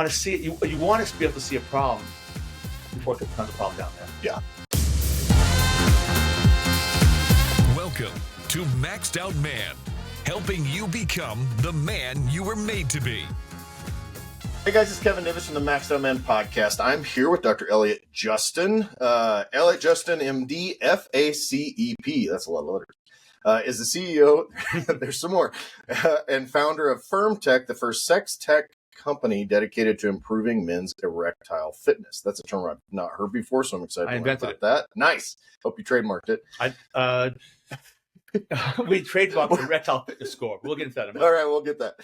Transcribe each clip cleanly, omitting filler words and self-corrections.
want to see it. You want us to be able to see a problem before it becomes a problem down there. Yeah. Welcome to Maxed Out Man, helping you become the man you were made to be. Hey guys, it's Kevin Davis from the Maxed Out Man podcast. I'm here with Dr. Elliot Justin. Elliot Justin, MD, FACEP. That's a lot of letters. Is the CEO, there's some more, and founder of Firm Tech, the first sex tech company dedicated to improving men's erectile fitness. That's a term I've not heard before, so I'm excited I invented about that. Nice. Hope you trademarked it. We trademarked the erectile fitness score. We'll get into that in a minute. All right, we'll get that.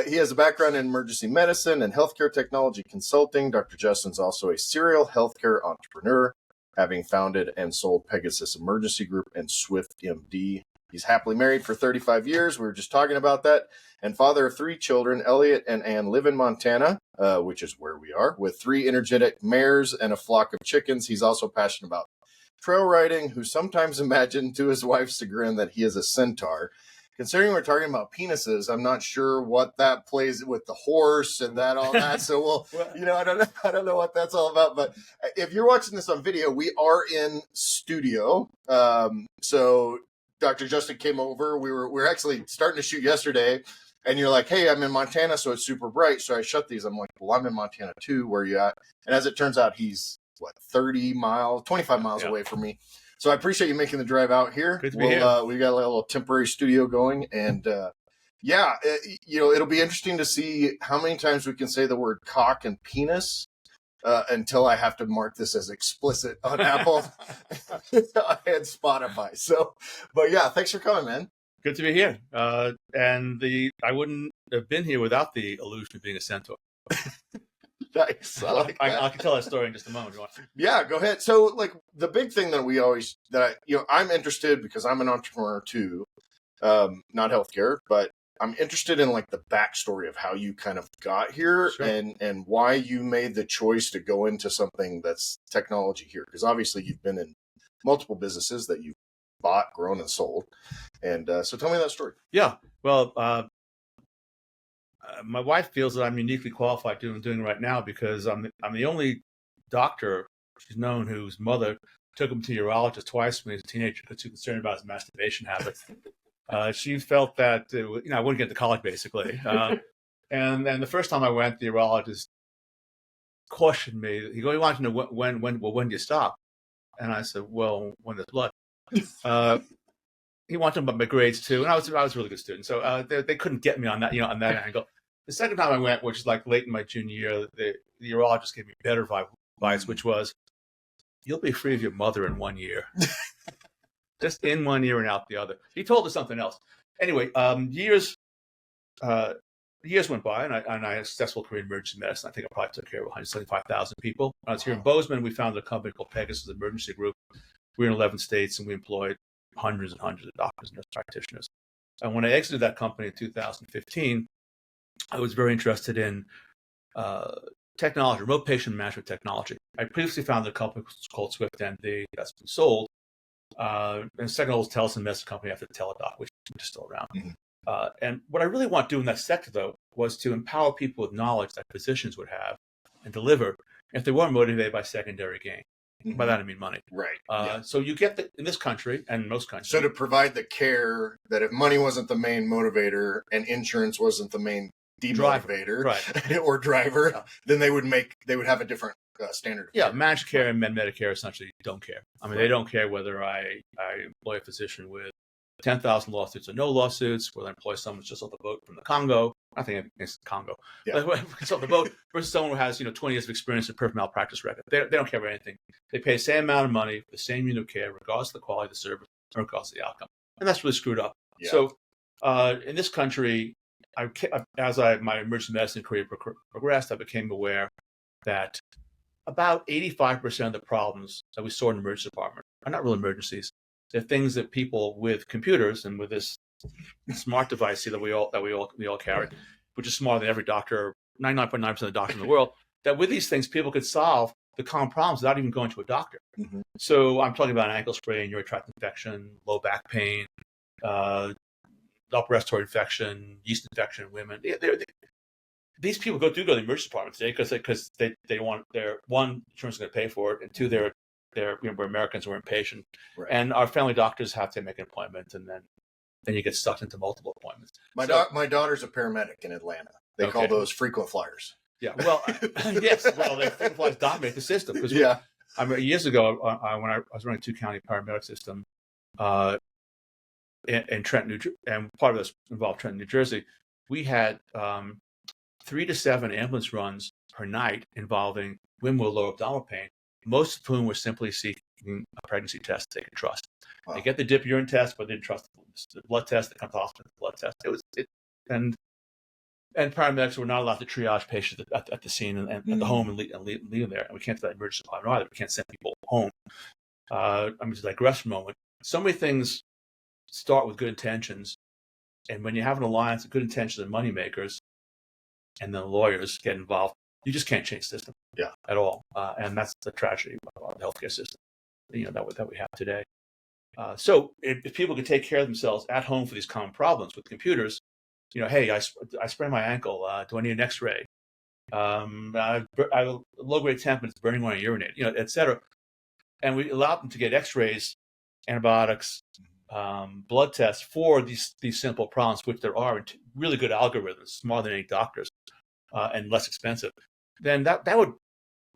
He has a background in emergency medicine and healthcare technology consulting. Dr. Justin's also a serial healthcare entrepreneur, having founded and sold Pegasus Emergency Group and Swift MD. He's happily married for 35 years. We were just talking about that. And father of 3 children. Elliot and Ann live in Montana, which is where we are, with 3 energetic mares and a flock of chickens. He's also passionate about trail riding, who sometimes imagined to his wife's chagrin that he is a centaur. Considering we're talking about penises, I'm not sure what that plays with the horse and all that. So I don't know what that's all about. But if you're watching this on video, we are in studio. So Dr. Justin came over. We were actually starting to shoot yesterday, and you're like, "Hey, I'm in Montana, so it's super bright." So I shut these. I'm like, "Well, I'm in Montana too. Where are you at?" And as it turns out, he's 25 miles away from me. So I appreciate you making the drive out here. Good to be here. We got a little temporary studio going, and it'll be interesting to see how many times we can say the word cock and penis until I have to mark this as explicit on Apple and Spotify. So, but yeah, thanks for coming, man. Good to be here. And I wouldn't have been here without the illusion of being a centaur. Nice. I can tell that story in just a moment. Yeah, go ahead. So, the big thing that I'm interested, because I'm an entrepreneur too, not healthcare, but I'm interested in the backstory of how you kind of got here. Sure. and why you made the choice to go into something that's technology here. Because obviously you've been in multiple businesses that you've bought, grown, and sold. And so tell me that story. Yeah. Well, my wife feels that I'm uniquely qualified doing it right now because I'm the only doctor she's known whose mother took him to a urologist twice when he was a teenager because she was concerned about his masturbation habits. She felt that I wouldn't get to college basically, and then the first time I went, the urologist cautioned me. He wanted to know when do you stop? And I said, well, when there's blood. He wanted to know about my grades too, and I was a really good student, so they couldn't get me on that on that angle. The second time I went, which is late in my junior year, the urologist gave me better advice, which was, you'll be free of your mother in 1 year. Just in 1 year and out the other. He told us something else. Anyway, years went by, and I had a successful career in emergency medicine. I think I probably took care of 175,000 people. When I was here in Bozeman, we founded a company called Pegasus Emergency Group. We were in 11 states, and we employed hundreds and hundreds of doctors and nurse practitioners. And when I exited that company in 2015, I was very interested in technology, remote patient management technology. I previously founded a company called Swift MD that's been sold. And second oldest telemedicine company after Teladoc, which is still around. Mm-hmm. And what I really want to do in that sector, though, was to empower people with knowledge that physicians would have and deliver if they weren't motivated by secondary gain. Mm-hmm. By that I mean money. Right. So you get in this country and most countries. So to provide the care that if money wasn't the main motivator and insurance wasn't the main demotivator or driver, then they would have a different standard. Yeah, managed care and Medicare essentially don't care. I mean, They don't care whether I employ a physician with 10,000 lawsuits or no lawsuits, whether I employ someone who's just off the boat from the Congo. I think it's Congo. Yeah. It's off the boat versus someone who has 20 years of experience and perfect malpractice record. They don't care about anything. They pay the same amount of money for the same unit of care, regardless of the quality of the service or regardless of the outcome. And that's really screwed up. Yeah. So in this country, as my emergency medicine career progressed, I became aware that about 85% of the problems that we saw in the emergency department are not real emergencies. They're things that people with computers and with this smart device that we all carry, which is smarter than every doctor, 99.9% of the doctors in the world, that with these things, people could solve the common problems without even going to a doctor. Mm-hmm. So I'm talking about an ankle sprain, urinary tract infection, low back pain, upper respiratory infection, yeast infection in women. these people do go to the emergency department today because they want their one, insurance is going to pay for it, and two, they're we're Americans, we're impatient, Right. and our family doctors have to make an appointment, and then you get sucked into multiple appointments. My daughter's a paramedic in Atlanta. They call those frequent flyers. Yeah, well, yes, well, they frequent flyers dominate the system because I mean, years ago when I was running 2-county paramedic system in Trenton, and part of this involved Trenton, New Jersey, we had 3 to 7 ambulance runs per night involving women with lower abdominal pain, most of whom were simply seeking a pregnancy test they could trust. Wow. They get the dip urine test, but they didn't trust the blood test. They come to the hospital, the blood test. And paramedics were not allowed to triage patients at the scene and at the home and leave them there. And we can't do that emergency department either. We can't send people home. To digress for a moment. So many things start with good intentions. And when you have an alliance of good intentions and moneymakers, and then lawyers get involved, you just can't change the system at all. And that's the tragedy of the healthcare system, that we have today. So if people could take care of themselves at home for these common problems with computers, hey, I sprained my ankle. Do I need an X-ray? Low-grade temp, it's burning when I urinate, et cetera. And we allow them to get X-rays, antibiotics, blood tests for these simple problems, which there are really good algorithms, smarter than any doctors, and less expensive. Then that would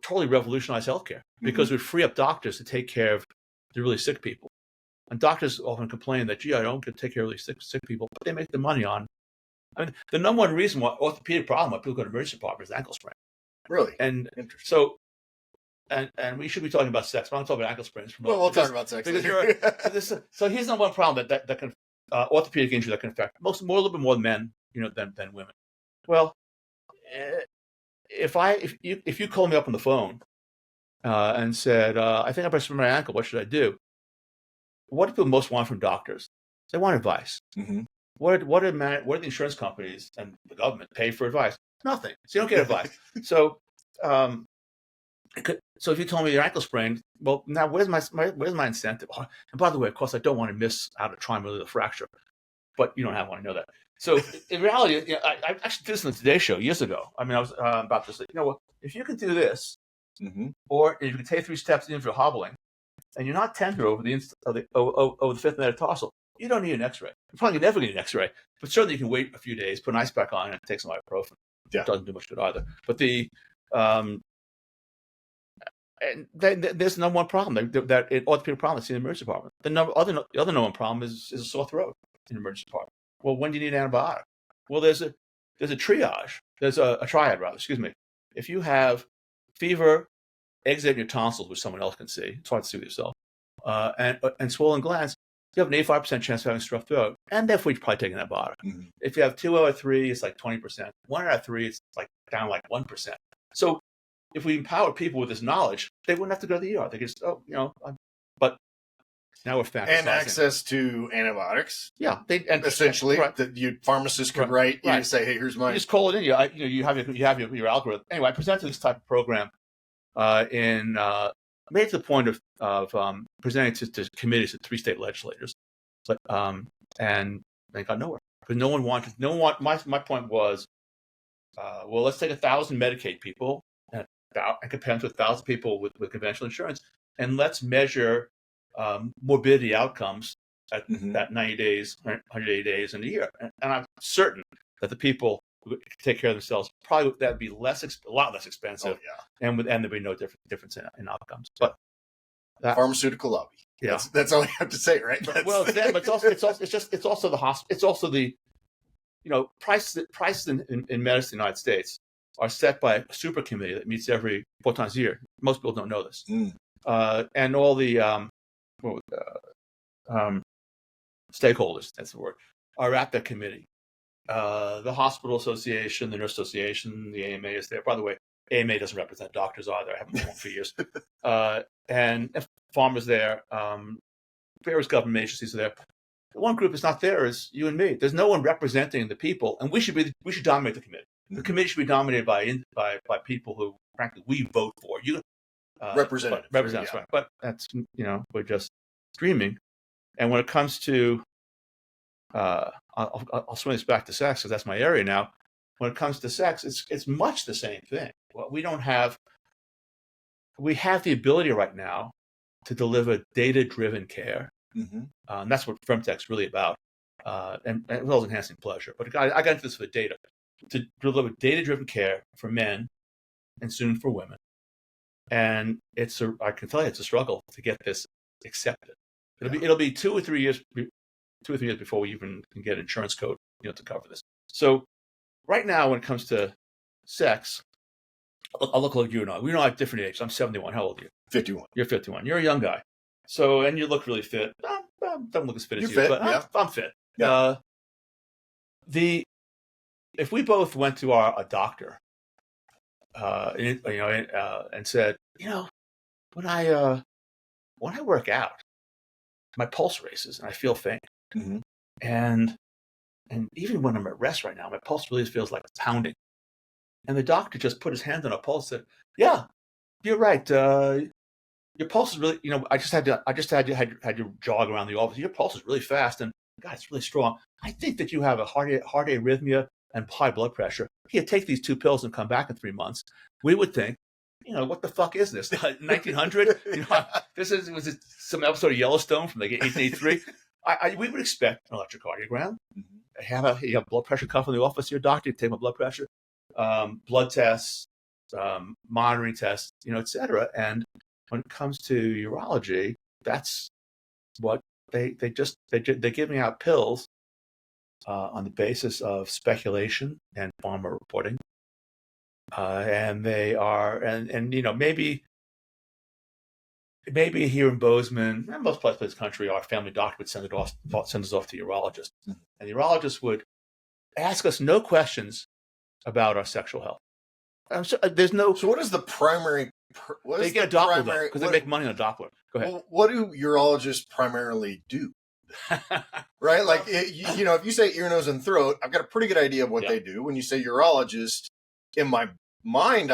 totally revolutionize healthcare because it would free up doctors to take care of the really sick people. And doctors often complain that, I don't get to take care of really sick people, but they make the money on. I mean, the number one reason why orthopedic problem why people go to emergency department is ankle sprain. Really? And so, and we should be talking about sex, but I'm talking about ankle sprains. We'll talk about sex. So here's the one problem that can orthopedic injury that can affect a little bit more men, than women. Well, if you call me up on the phone and said, I think I better sprain my ankle, what should I do? What do people most want from doctors? They want advice. Mm-hmm. What do the insurance companies and the government pay for advice? Nothing. So you don't get advice. So if you told me your ankle sprained, well, now where's my incentive? Oh, and by the way, of course, I don't want to miss out a triangular fracture, but you don't have one. I know that. So in reality, I actually did this on the Today Show years ago. I mean, I was about to say, if you can do this, or if you can take 3 steps in if you're hobbling, and you're not tender over the fifth metatarsal, you don't need an X-ray. You're probably never need an X-ray, but certainly you can wait a few days, put an ice pack on, and take some ibuprofen. Yeah. It doesn't do much good either. But there's number one problem that orthopedic problem that's in the emergency department. The other number one problem is a sore throat in the emergency department. Well, when do you need an antibiotic? Well, there's a triage. There's a triad, rather. Excuse me. If you have fever, eggs in your tonsils, which someone else can see, it's hard to see with yourself, and swollen glands, you have an 85% chance of having strep throat, and therefore you should probably take an antibiotic. Mm-hmm. If you have 2 out of 3, it's like 20%. 1 out of 3, it's like down like 1%. So if we empower people with this knowledge, they wouldn't have to go to the ER. They could just, but now we're fantasizing. And access to antibiotics. Yeah, essentially right. That pharmacists could write. You and say, hey, here's mine. You just call it in. You have your algorithm. Anyway, I presented this type of program made to the point of presenting to committees at 3 state legislators, but and they got nowhere because no one wanted. My point was, well, let's take 1,000 Medicaid people and compare them to 1,000 people with conventional insurance, and let's measure morbidity outcomes at 90 days, 180 days, and a year. And I'm certain that the people who take care of themselves probably that'd be a lot less expensive, and there'd be no difference in outcomes. But pharmaceutical lobby. Yeah, that's all you have to say, right? Well, it's them, but it's also the hospital. It's also the prices in medicine in the United States are set by a super committee that meets every 4 times a year. Most people don't know this, and all the stakeholders, that's the word, are at that committee. The hospital association, the nurse association, the AMA is there. By the way, AMA doesn't represent doctors either. I haven't been one for years. And farmers there, various government agencies are there. The one group that's not there is you and me. There's no one representing the people, and we should dominate the committee. The committee should be dominated by people who, frankly, we vote for. Representatives, right? But that's we're just dreaming. And when it comes to I'll swing this back to sex because that's my area now. when it comes to sex, it's much the same thing. Well, we have the ability right now to deliver data-driven care. Mm-hmm. And that's what Femtech's really about, and as well as enhancing pleasure. But I got into this for data, to deliver data-driven care for men and soon for women. And I can tell you, it's a struggle to get this accepted. It'll be 2 or 3 years before we even can get an insurance code, to cover this. So right now, when it comes to sex, I'll look like you and I. We know at different ages. I'm 71. How old are you? 51. You're 51. You're a young guy. So, and you look really fit. I don't look as fit as you, fit, but yeah. I'm fit. Yeah. If we both went to a doctor, and said, when I work out, my pulse races and I feel faint, Mm-hmm. and even when I'm at rest right now, my pulse really feels like it's pounding. And the doctor just put his hand on a pulse and said, "Yeah, you're right. Your pulse is really, I just had you jog around the office. Your pulse is really fast, and God, it's really strong. I think that you have a heart arrhythmia and high blood pressure. Here, take these 2 pills and come back in 3 months." We would think, what the fuck is this? 1900? Was it some episode of Yellowstone from like 1883? We would expect an electrocardiogram. Mm-hmm. You have blood pressure cuff in the office of your doctor. You take my blood pressure, blood tests, monitoring tests, et cetera. And when it comes to urology, that's what they give me out pills on the basis of speculation and pharma reporting, and they are and maybe here in Bozeman and most places in this country, our family doctor would send us off to a urologist, and the urologist would ask us no questions about our sexual health. There's no. So what is the primary? They get a Doppler because they make money on a Doppler. Go ahead. Well, what do urologists primarily do? Right? Like, if you say ear, nose, and throat, I've got a pretty good idea of what they do. When you say urologist, in my mind,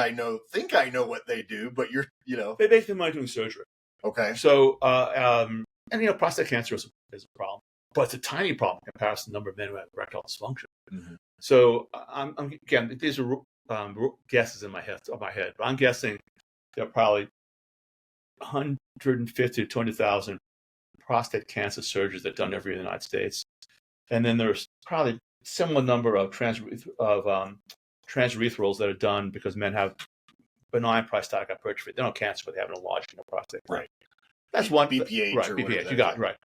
think I know what they do, but They make their money doing surgery. Okay. So, prostate cancer is a problem, but it's a tiny problem in comparison to the number of men who have erectile dysfunction. Mm-hmm. So, again, these are guesses in my head, but I'm guessing there are probably 150 to 200,000 prostate cancer surgeries that are done every year in the United States, and then there's probably a similar number of transurethral that are done because men have benign prostatic hypertrophy. They don't have cancer, but they have an enlarged prostate. Right. That's one. BPH. Right. Or BPH. You got it right.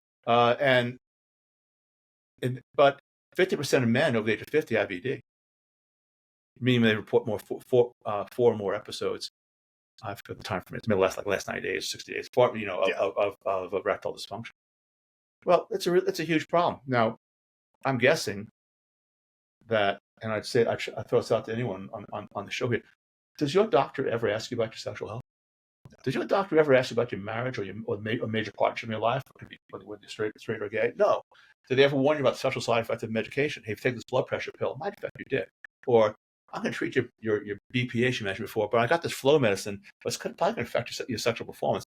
But 50% of men over the age of 50 have ED, meaning they report four or more episodes. I forget the time frame. It's maybe last 90 days, 60 days, of erectile dysfunction. Well, it's a huge problem. Now, I'm guessing that, and I'd say I throw this out to anyone on the show here. Does your doctor ever ask you about your sexual health? Does your doctor ever ask you about your marriage or a major partnership in your life? It could be whether you're straight or gay. No. Did they ever warn you about the sexual side effects of medication? Hey, if you take this blood pressure pill, it might affect your dick. Or I'm going to treat your BPH you mentioned before, but I got this flow medicine, but it's probably going to affect your sexual performance.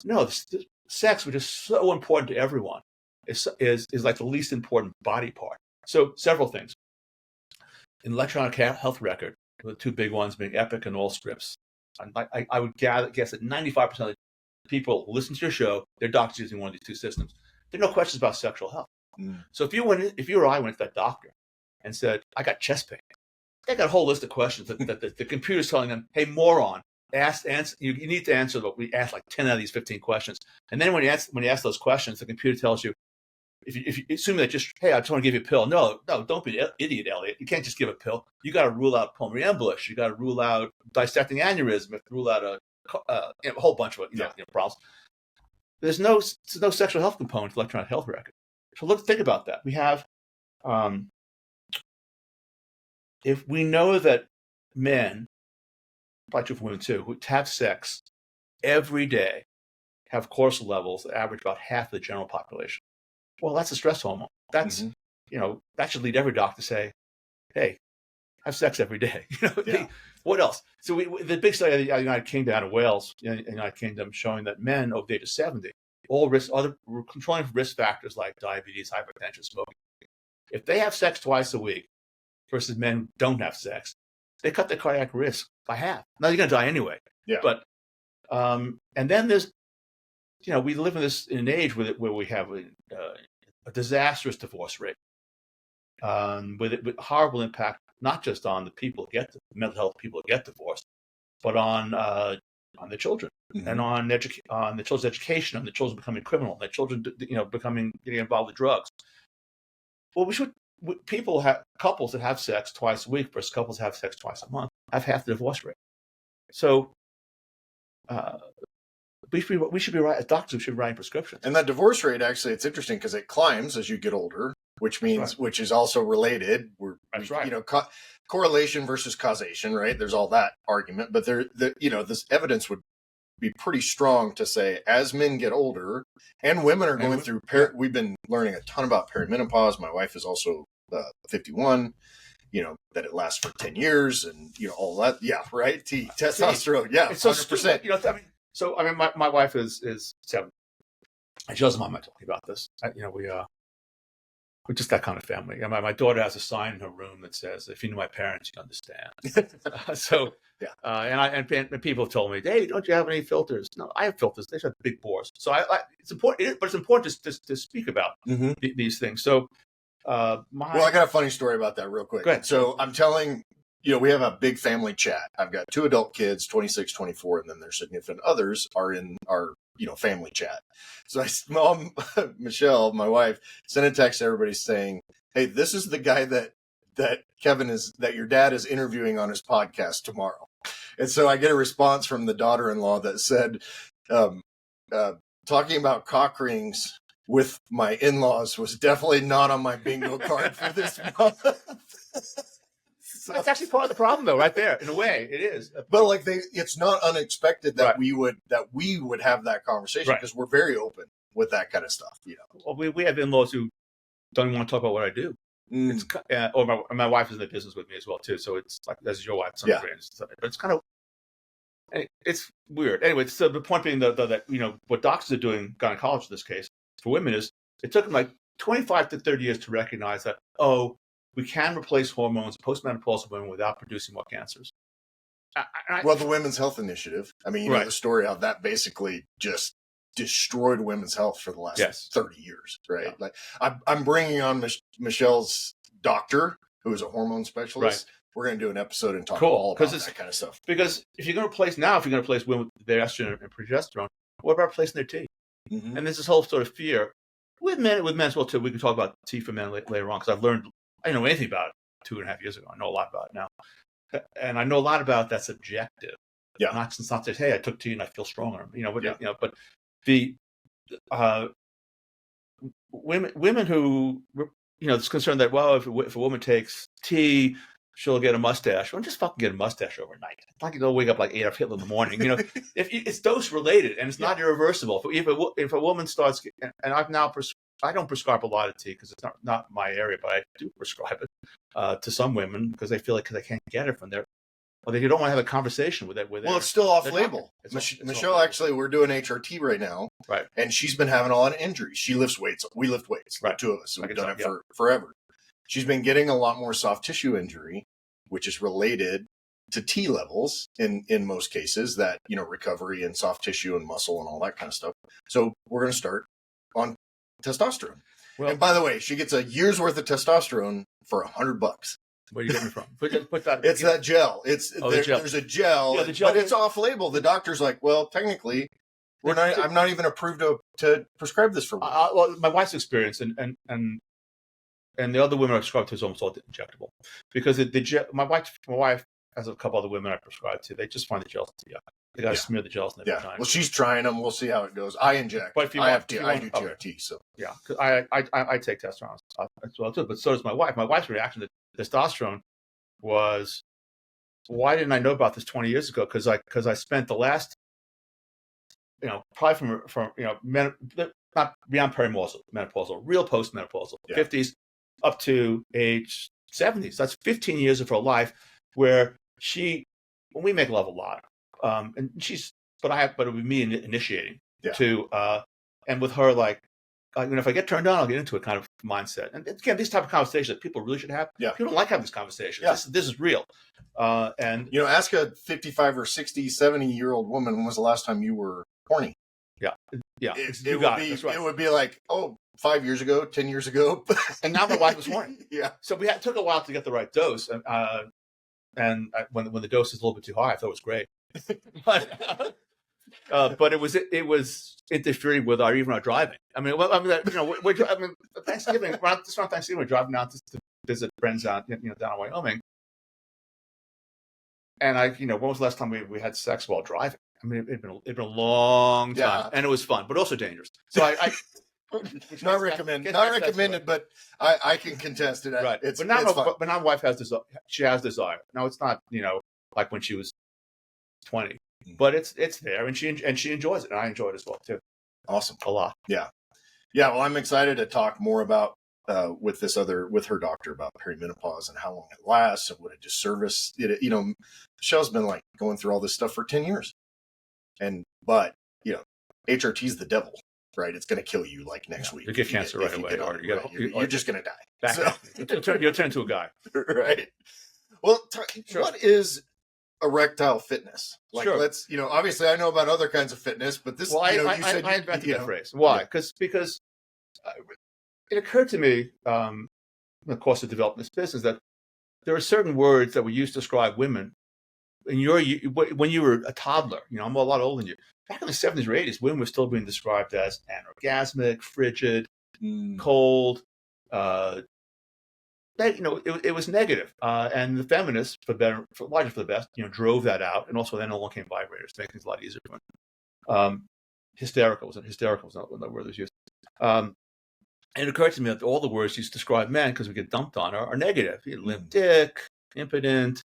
No, this sex, which is so important to everyone, is like the least important body part. So several things. In electronic health record, the 2 big ones being Epic and Allscripts. I would guess that 95% of the people who listen to your show, their doctor's using one of these 2 systems. There are no questions about sexual health. Mm. So if you or I went to that doctor and said, "I got chest pain," they got a whole list of questions that the computer's telling them, "Hey, moron, answer. You need to answer." But we asked like 10 out of these 15 questions, and then when you ask those questions, the computer tells you, if you assume that hey, I just want to give you a pill. No, don't be an idiot, Elliot. You can't just give a pill. You got to rule out pulmonary embolism. You got to rule out dissecting aneurysm. You have to rule out a whole bunch of problems. There's no sexual health component to electronic health record. So think about that. We have, if we know that men, probably true for women too, who have sex every day have cortisol levels that average about half the general population. Well, that's a stress hormone. That's, that should lead every doctor to say, hey, have sex every day. What else? So the big study of the United Kingdom out of Wales, United Kingdom, showing that men over the age of 70, we're controlling risk factors like diabetes, hypertension, smoking. If they have sex twice a week, versus men who don't have sex, they cut their cardiac risk by half. Now you're going to die anyway. Yeah. But and then there's, we live in an age where we have a disastrous divorce rate, with horrible impact not just on the people who get mental health people who get divorced, but on the children, and on the children's education, on the children becoming criminal, the children getting involved with drugs. Well, couples that have sex twice a week versus couples that have sex twice a month have half the divorce rate. So we should be right as doctors. We should be writing prescriptions. And that divorce rate, actually, it's interesting because it climbs as you get older, which means which is also related. That's right. Correlation versus causation, right? There's all that argument, but this evidence would be pretty strong to say as men get older and women are going through. We've been learning a ton about perimenopause. My wife is also 51. That it lasts for 10 years and all that. Yeah, right. Testosterone. Yeah, it's so 100%. My wife is 7. And she doesn't mind my talking about this. We're just that kind of family. And my daughter has a sign in her room that says, "If you knew my parents, you'd understand." And people have told me, "Hey, don't you have any filters?" No, I have filters. They have big bores. So it's important, but it's important to speak about these things. So, I got a funny story about that real quick. Go ahead. So I'm telling, we have a big family chat. I've got 2 adult kids, 26, 24, and then their significant others are in our family chat. So Mom, Michelle, my wife, sent a text to everybody saying, "Hey, this is the guy that that your dad is interviewing on his podcast tomorrow." And so I get a response from the daughter-in-law that said, talking about cock rings with my in-laws was definitely not on my bingo card for this month. So that's actually part of the problem, though, right there. In a way, it is. But it's not unexpected that we would have that conversation because we're very open with that kind of stuff. Well, we have in-laws who don't even want to talk about what I do. Or my wife is in the business with me as well too. So it's like as your wife, but it's kind of it's weird. Anyway, so the point being that what doctors are doing, gynecologists in this case, for women is it took them like 25 to 30 years to recognize that we can replace hormones postmenopausal women without producing more cancers. The Women's Health Initiative. I mean, know the story how that basically just destroyed women's health for the last 30 years, right? Yeah. Like I'm bringing on Michelle's doctor, who is a hormone specialist. Right. We're going to do an episode and talk all about that kind of stuff. Because if you're going to replace women with their estrogen and progesterone, what about replacing their T? Mm-hmm. And there's this whole sort of fear with men as well too. We can talk about T for men later on because I didn't know anything about it 2.5 years ago. I know a lot about it now. And I know a lot about that's objective. Yeah. Not that, hey, I took T and I feel stronger. But the women who it's concerned that if a woman takes T, she'll get a mustache. Well, just fucking get a mustache overnight. It's like you'll wake up like 8 of Hitler in the morning. If it's dose related and it's not irreversible. If a woman starts, and I don't prescribe a lot of T because it's not my area, but I do prescribe it to some women because they feel like they can't get it from there. Well, they don't want to have a conversation with it. Well, it's still off label. Michelle, actually, we're doing HRT right now. Right. And she's been having a lot of injuries. She lifts weights. We lift weights. Right. The 2 of us. We've done it for forever. She's been getting a lot more soft tissue injury, which is related to T levels in most cases, that, recovery and soft tissue and muscle and all that kind of stuff. So we're going to start on testosterone. Well, and by the way, she gets a year's worth of testosterone for $100. Where are you getting it from? It's that gel. There's a gel, but it's off label. The doctor's like, well, technically, I'm not even approved to prescribe this for women. Well, my wife's experience and the other women I prescribed to is almost all injectable because my wife has a couple other women I prescribed to. They just find the gels to yuck. They got to smear the gels in their vagina. Well, she's trying them. We'll see how it goes. I inject. But I do TRT. So yeah, because I take testosterone as well too. But so does my wife. My wife's reaction to testosterone was, why didn't I know about this 20 years ago? Because I spent the last, probably from not beyond menopausal, real postmenopausal, 50s up to age 70s. That's 15 years of her life where we make love a lot. And but it would be me initiating to, and with her, like, if I get turned on, I'll get into it kind of mindset. And again, these type of conversations that people really should have. Yeah. People don't like having these conversations. Yeah. This is real. And ask a 55 or 60, 70-year-old woman, when was the last time you were horny? Yeah. It would be like, 5 years ago, 10 years ago. And now my wife was horny. Yeah. So took a while to get the right dose. When the dose is a little bit too high, I thought it was great. But it was interfering with our driving. Thanksgiving, around Thanksgiving, we're driving down to visit friends down in Wyoming. And when was the last time we had sex while driving? I mean, it'd been a long time, and it was fun, but also dangerous. So I not recommended, but I can contest it. Right. But now my wife has desire. Now it's not like when she was 20. But it's there, and she enjoys it, and I enjoy it as well too. Awesome, a lot. Yeah. Well, I'm excited to talk more about with her doctor about perimenopause and how long it lasts and what a disservice. Michelle's been like going through all this stuff for 10 years, but HRT's the devil, right? It's going to kill you like next week. You get cancer right away, you're just going to die. You'll turn into a guy, right? Well, what is erectile fitness? Sure. Let's, obviously I know about other kinds of fitness, but this, I invented that phrase. Why? Because it occurred to me in the course of developing this business that there are certain words that we use to describe women. When you were a toddler, I'm a lot older than you. Back in the 70s or 80s, women were still being described as anorgasmic, frigid, cold. It was negative, and the feminists, largely for the best, drove that out, and also then along came vibrators, making things a lot easier for them. Hysterical was not the word that was used. And it occurred to me that all the words used to describe men, because we get dumped on, are negative. Limp dick, impotent,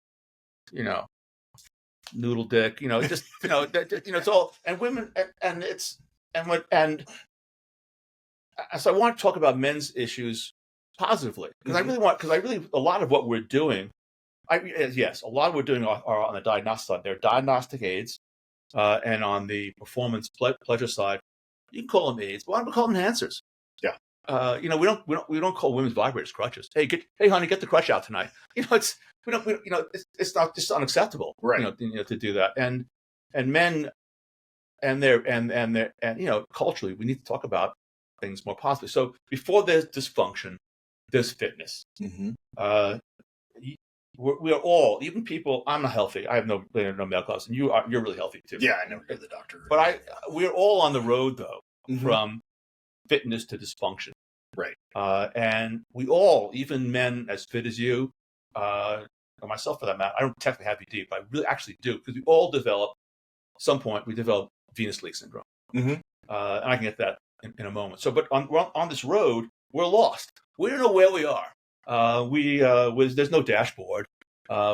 noodle dick, it's all, and women, so I want to talk about men's issues positively, because a lot of what we're doing, a lot of what we're doing are on the diagnostic side. They're diagnostic aids, and on the performance pleasure side, you can call them aids, but why don't we call them enhancers? Yeah. We don't call women's vibrators crutches. Hey, honey, get the crutch out tonight. It's not just unacceptable, right? To do that, and men, and culturally, we need to talk about things more positively. So before there's dysfunction, there's fitness. Mm-hmm. We are all, even people. I'm not healthy. I have no male class, and you're really healthy too. Yeah, I know you're the doctor. But we're all on the road though, mm-hmm. from fitness to dysfunction. Right. And we all, even men as fit as you, or myself for that matter, I don't technically have ED, but I really actually do, because we all develop, at some point, we develop venous leak syndrome. Mm-hmm. And I can get that in a moment. So, but on this road, we're lost. We don't know where we are. There's no dashboard.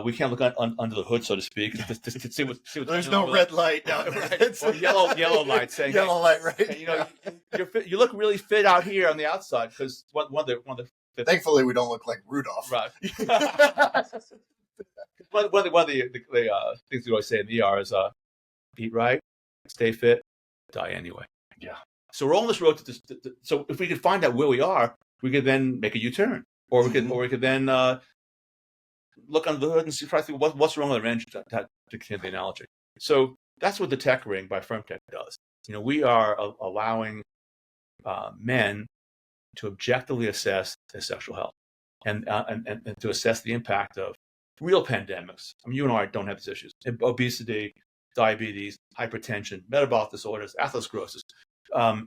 We can't look under the hood, so to speak, to see what. There's no red light down there. Right. Or yellow light saying yellow light, right? And, you look really fit out here on the outside, because one of the thankfully we don't look like Rudolph. Right. one of the things we always say in the ER is eat right, stay fit, die anyway. Yeah. So we're on this road so if we could find out where we are, we could then make a U-turn, or we could then look under the hood and try to see what's wrong with the engine, to continue the analogy. So that's what the Tech Ring by Firmtech does. We are allowing men to objectively assess their sexual health, and to assess the impact of real pandemics. I mean, you and I don't have these issues: obesity, diabetes, hypertension, metabolic disorders, atherosclerosis. We're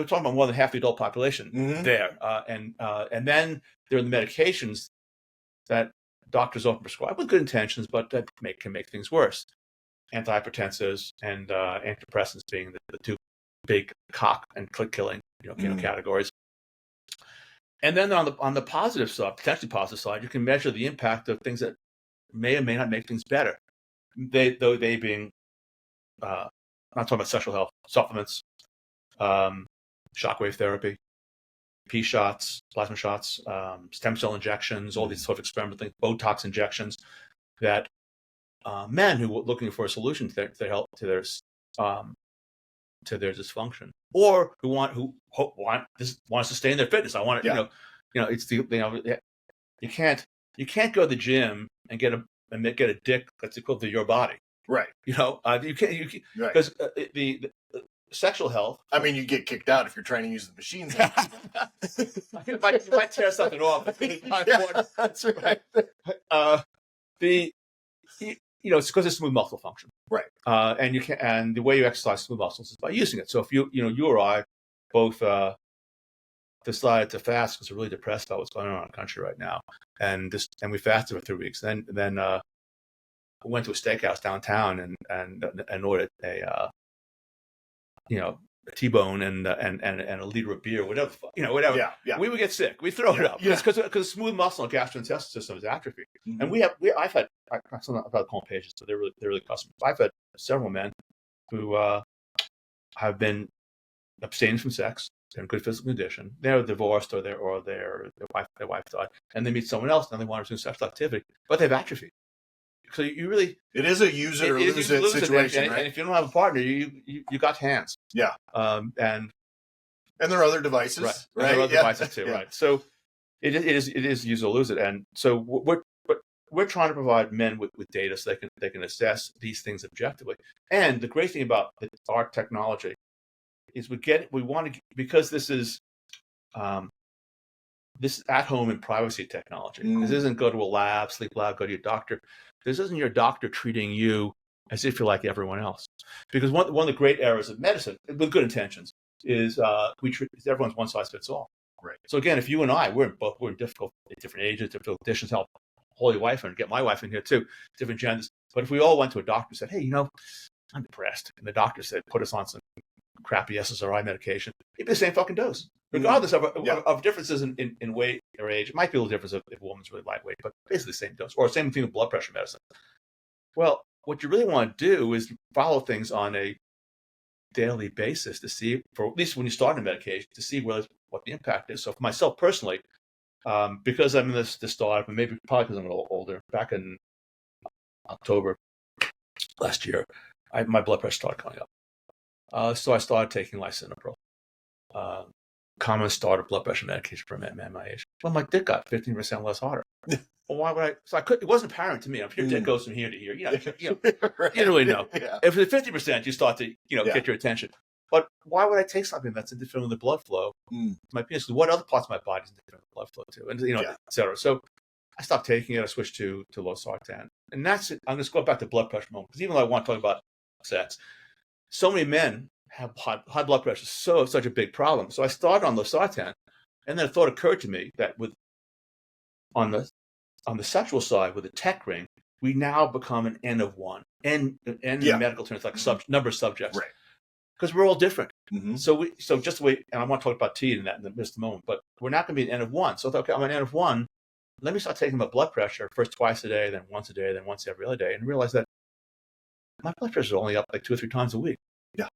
talking about more than half the adult population mm-hmm. there, and then there are the medications that doctors often prescribe with good intentions, but that can make things worse. Antihypertensives and antidepressants being the two big cock and click killing categories. And then on the positive side, potentially positive side, you can measure the impact of things that may or may not make things better. They being I'm not talking about sexual health, supplements, shockwave therapy, P shots, plasma shots, stem cell injections, all these sort of experimental things, Botox injections, that men who were looking for a solution to their to their dysfunction, or who want to sustain their fitness. I want to, it's you can't go to the gym and get a dick that's equal to your body. Right. You can't because the sexual health. I mean, you get kicked out if you're trying to use the machines. If I tear something off, that's right. It's because it's smooth muscle function, right? And the way you exercise smooth muscles is by using it. So if you or I both decided to fast because we're really depressed about what's going on in our country right now, and we fasted for 3 weeks, then went to a steakhouse downtown and ordered a T-bone and a liter of beer, whatever. Yeah. We would get sick. We throw it up. Yeah. It's because smooth muscle and gastrointestinal system is atrophied. Mm-hmm. And I've had colon patients, so they're really customers. I've had several men who have been abstaining from sex. They're in good physical condition. They're divorced or their wife died, and they meet someone else and they want to do sexual activity, but they've atrophied. So it is a use it or lose it situation, right? And if you don't have a partner, you got hands. Yeah. And there are other devices, right? And there are other devices too, right? So it is use or lose it. And so we're trying to provide men with data so they can assess these things objectively. And the great thing about our technology is we want to, because this is at home and privacy technology. This isn't go to a lab, sleep lab, go to your doctor. This isn't your doctor treating you as if you're like everyone else. Because one of the great errors of medicine, with good intentions, is everyone's one size fits all. Right. So again, if you and I, we're in different ages, different conditions, help holy wife and get my wife in here too, different genders. But if we all went to a doctor and said, hey, I'm depressed, and the doctor said, put us on some crappy SSRI medication, it'd be the same fucking dose, regardless of differences in weight or age. It might be a little difference if a woman's really lightweight, but basically the same dose, or same thing with blood pressure medicine. Well, what you really want to do is follow things on a daily basis to see, for at least when you start a medication, to see what the impact is. So for myself personally, because I'm in this startup, and maybe probably because I'm a little older, back in October last year, my blood pressure started going up. So I started taking lisinopril, common starter blood pressure medication for a man my age. Well, my dick got 15% less harder. Well, why would I? So it wasn't apparent to me. Your dick goes from here to here. You don't really know. Yeah. If it's 50%, you start to get your attention. But why would I take something that's interfering with the blood flow to my penis? What other parts of my body is interfering with the blood flow too? And et cetera. So I stopped taking it. I switched to losartan, and that's it. I'm going to go back to blood pressure moment, because even though I want to talk about sex, so many men have high blood pressure, such a big problem. So I started on losartan, and then a thought occurred to me that on the sexual side with the tech ring, we now become an N of one. N in medical terms, like number of subjects, right? Because we're all different. Mm-hmm. So just the way, and I want to talk about T in just a moment, but we're not going to be an N of one. So I thought, okay, I'm an N of one. Let me start taking my blood pressure first twice a day, then once a day, then once every other day, and realize that my blood pressure is only up like 2 or 3 times a week. Yeah.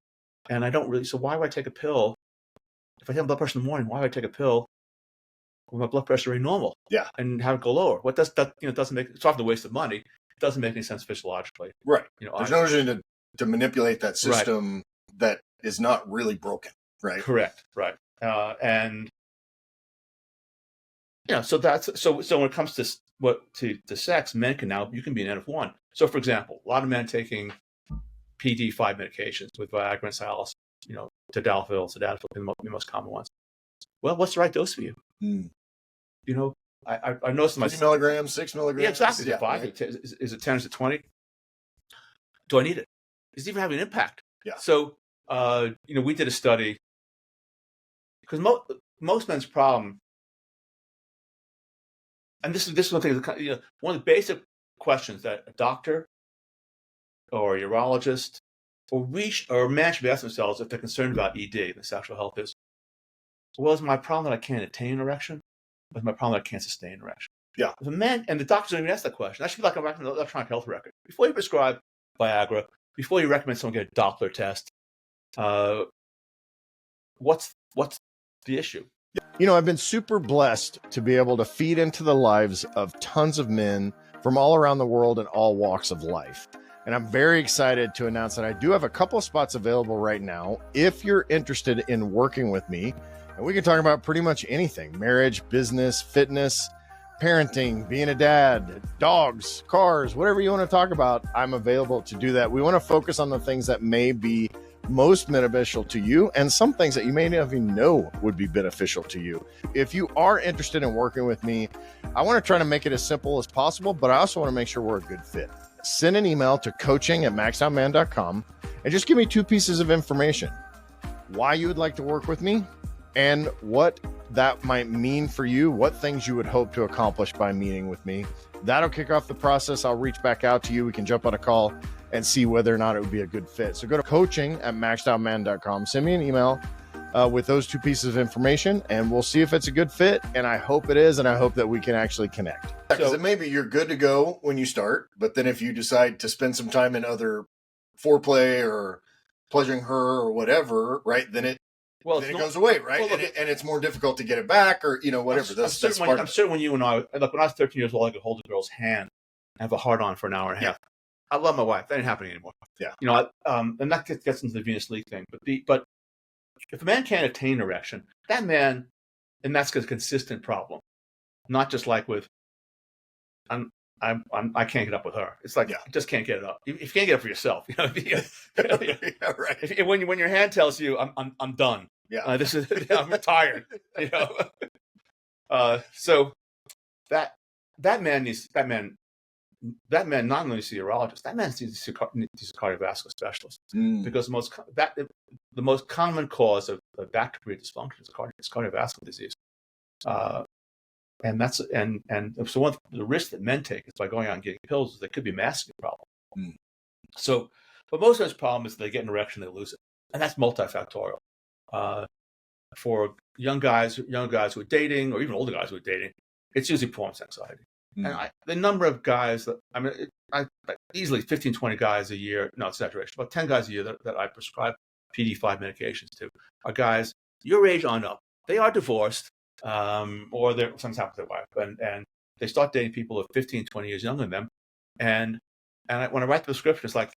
And I don't really, so why would I take a pill? If I have blood pressure in the morning, why would I take a pill with my blood pressure rate normal? Yeah. And have it go lower? What does that, doesn't make, it's often a waste of money. It doesn't make any sense physiologically. Right. There's no reason to manipulate that system that is not really broken. Right. Correct. Right. And so that's, so when it comes to sex, men you can be an N of one. So for example, a lot of men taking PD5 medications with Viagra and Cialis, tadalafil, being the most common ones. Well, what's the right dose for you? I noticed 3 milligrams, 6 milligrams. Yeah, exactly. Is it 5? Right. Is it 10? Is it 20? Do I need it? Is it even having an impact? Yeah. So, we did a study, because most men's problem, and this is one thing, one of the basic questions that a doctor or a urologist or man should be asking themselves if they're concerned about ED, the sexual health, is, well, is my problem that I can't attain erection? Or is my problem that I can't sustain erection? Yeah. If a man, and the doctors don't even ask that question. That should be like an electronic health record. Before you prescribe Viagra, before you recommend someone get a Doppler test, what's the issue? I've been super blessed to be able to feed into the lives of tons of men from all around the world and all walks of life. And I'm very excited to announce that I do have a couple of spots available right now. If you're interested in working with me, and we can talk about pretty much anything: marriage, business, fitness, parenting, being a dad, dogs, cars, whatever you want to talk about, I'm available to do that. We want to focus on the things that may be most beneficial to you and some things that you may not even know would be beneficial to you. If you are interested in working with me, I want to try to make it as simple as possible, but I also want to make sure we're a good fit. Send an email to coaching@maxoutman.com and just give me 2 pieces of information: why you would like to work with me and what that might mean for you, what things you would hope to accomplish by meeting with me. That'll kick off the process. I'll reach back out to you. We can jump on a call and see whether or not it would be a good fit. So go to coaching@maxoutman.com, send me an email with those 2 pieces of information, and we'll see if it's a good fit. And I hope it is, and I hope that we can actually connect. Because maybe you're good to go when you start, but then if you decide to spend some time in other foreplay or pleasuring her or whatever, right, then it goes away, right? Well, and it's more difficult to get it back, or whatever. I'm certain when you and I, look, when I was 13 years old, I could hold a girl's hand and have a hard on for an hour and a half. I love my wife. That ain't happening anymore. Yeah. And that gets into the Venus League thing. But if a man can't attain erection, that man, and that's a consistent problem, not just like with, I can't get up with her. It's like, you just can't get it up. If you can't get it for yourself, Yeah, right. When your hand tells you, I'm done. Yeah. I'm retired. So that man not only needs a urologist, that man needs a cardiovascular specialist, because the most common cause of bacterial dysfunction is cardiovascular disease. And that's so the risk that men take is by going out and getting pills, is there could be a massive problem. So, but most of those problems is they get an erection, they lose it, and that's multifactorial. For young guys who are dating, or even older guys who are dating, it's usually performance anxiety. And the number of guys that I easily 15, 20 guys a year, no exaggeration, about 10 guys a year that I prescribe PD5 medications to are guys your age on up. They are divorced, or they're sometimes with their wife, and they start dating people who are 15, 20 years younger than them. And when I write the prescription, it's like,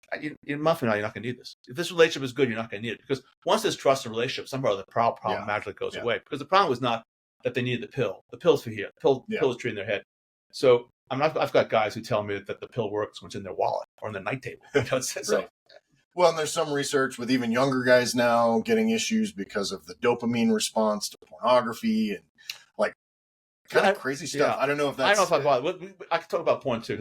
you're muffin now, you're not going to need this. If this relationship is good, you're not going to need it. Because once there's trust in a relationship, somehow the problem magically goes away. Because the problem was not that they needed the pill. The pill's for here. The pill is treating their head. So I've got guys who tell me that the pill works when it's in their wallet or on their night table. Right. Well, and there's some research with even younger guys now getting issues because of the dopamine response to pornography and like kind of crazy stuff. I don't know if that's... I don't know if I can talk about porn too,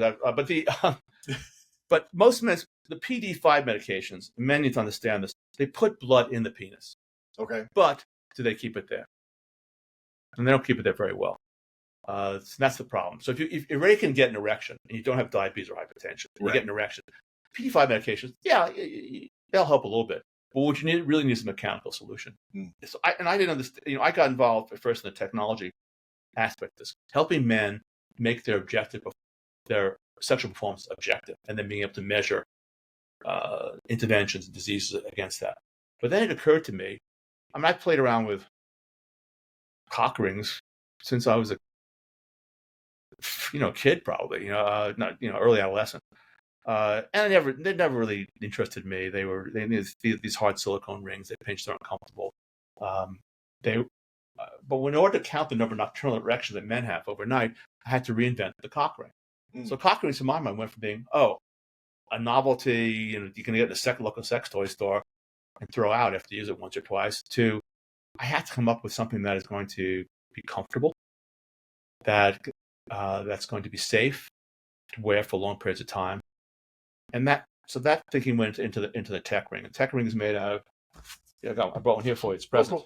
but most men, the PD5 medications, men need to understand this. They put blood in the penis. Okay. But do they keep it there? And they don't keep it there very well. So that's the problem. So if you already can get an erection and you don't have diabetes or hypertension, you get an erection, PD5 medications, they'll help a little bit. But what you really need is a mechanical solution. So I didn't understand. I got involved at first in the technology aspect of this, helping men make their sexual performance objective, and then being able to measure interventions and diseases against that. But then it occurred to me, I played around with cock rings since I was a kid, probably, early adolescent. And they never really interested me. They needed these hard silicone rings. They pinched, they're uncomfortable. But in order to count the number of nocturnal erections that men have overnight, I had to reinvent the cock ring. So cock rings, in my mind, went from being a novelty, you can get in a local sex toy store and throw out after you use it once or twice, to I had to come up with something that is going to be comfortable, that's going to be safe to wear for long periods of time, and that thinking went into the tech ring. The tech ring is made out of. I brought one here for you. It's present.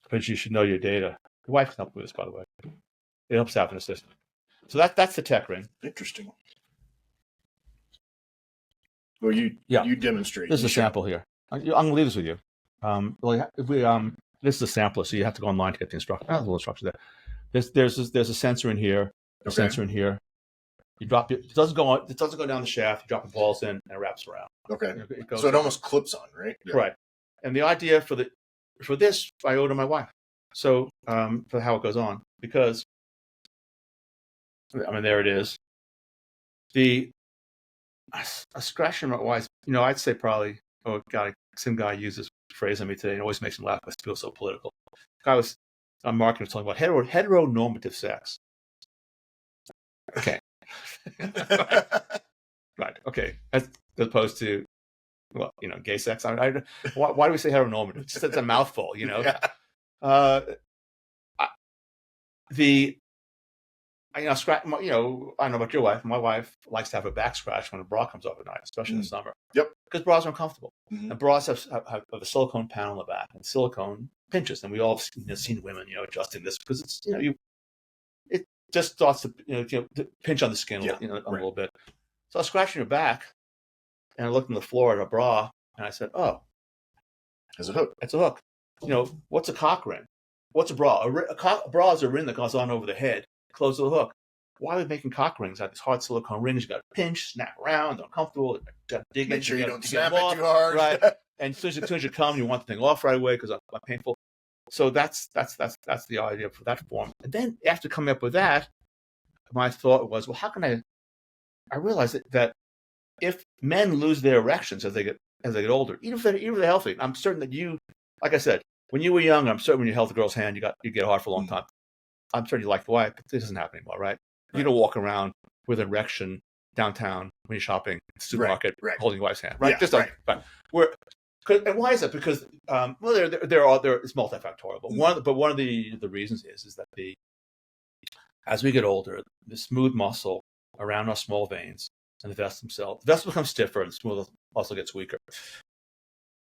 But you should know your data. Your wife can help with this, by the way. It helps have an assistant. So that's the tech ring. Interesting. Well, you demonstrate. This is a sample here. I'm going to leave this with you. This is a sampler, so you have to go online to get the instructions. There's a little instruction there. There's a sensor in here. A sensor in here. You drop it. It doesn't go down the shaft. You drop the balls in, and it wraps around. Okay. So it almost clips on, right? Yeah. Right. And the idea for this, I owe to my wife. So for how it goes on, because there it is. The a scratching wise, I'd say probably. Oh God, some guy used this phrase on me today, and it always makes me laugh because it feels so political. Guy was on marketing was talking about heteronormative sex. Okay, right. Okay, as opposed to gay sex. Why do we say heteronormative? It's just it's a mouthful, Yeah. The scratch. I don't know about your wife. My wife likes to have a back scratch when a bra comes off at night, especially in the summer. Yep. Because bras are uncomfortable, Mhm. and bras have a silicone panel in the back, and silicone pinches, and we all seen women adjusting this because it's it just starts to pinch on the skin a little bit. So I was scratching her back, and I looked on the floor at her bra, and I said, "Oh, There's a hook. it's a hook. What's a cock ring? What's a bra? A bra is a ring that goes on over the head, close the hook. Why are we making cock rings out of these hard silicone rings? You got to pinch, snap around, they're uncomfortable. Got to dig Make in, sure you don't snap it it too hard. right? And as soon as you come, you want the thing off right away because it's painful. So that's the idea for that form. And then after coming up with that, my thought was, well, how can I realized that if men lose their erections as they get older, even if they're healthy, I'm certain that like I said, when you were young, I'm certain when you held a girl's hand, you get hard for a long time. I'm certain you liked the wife, but this doesn't happen anymore, right? You don't walk around with an erection downtown when you're shopping at the supermarket holding your wife's hand, right? Yeah, And why is that? Because it's multifactorial, but one of the reasons is that as we get older, the smooth muscle around our small veins and the vessel becomes stiffer and the smooth muscle gets weaker.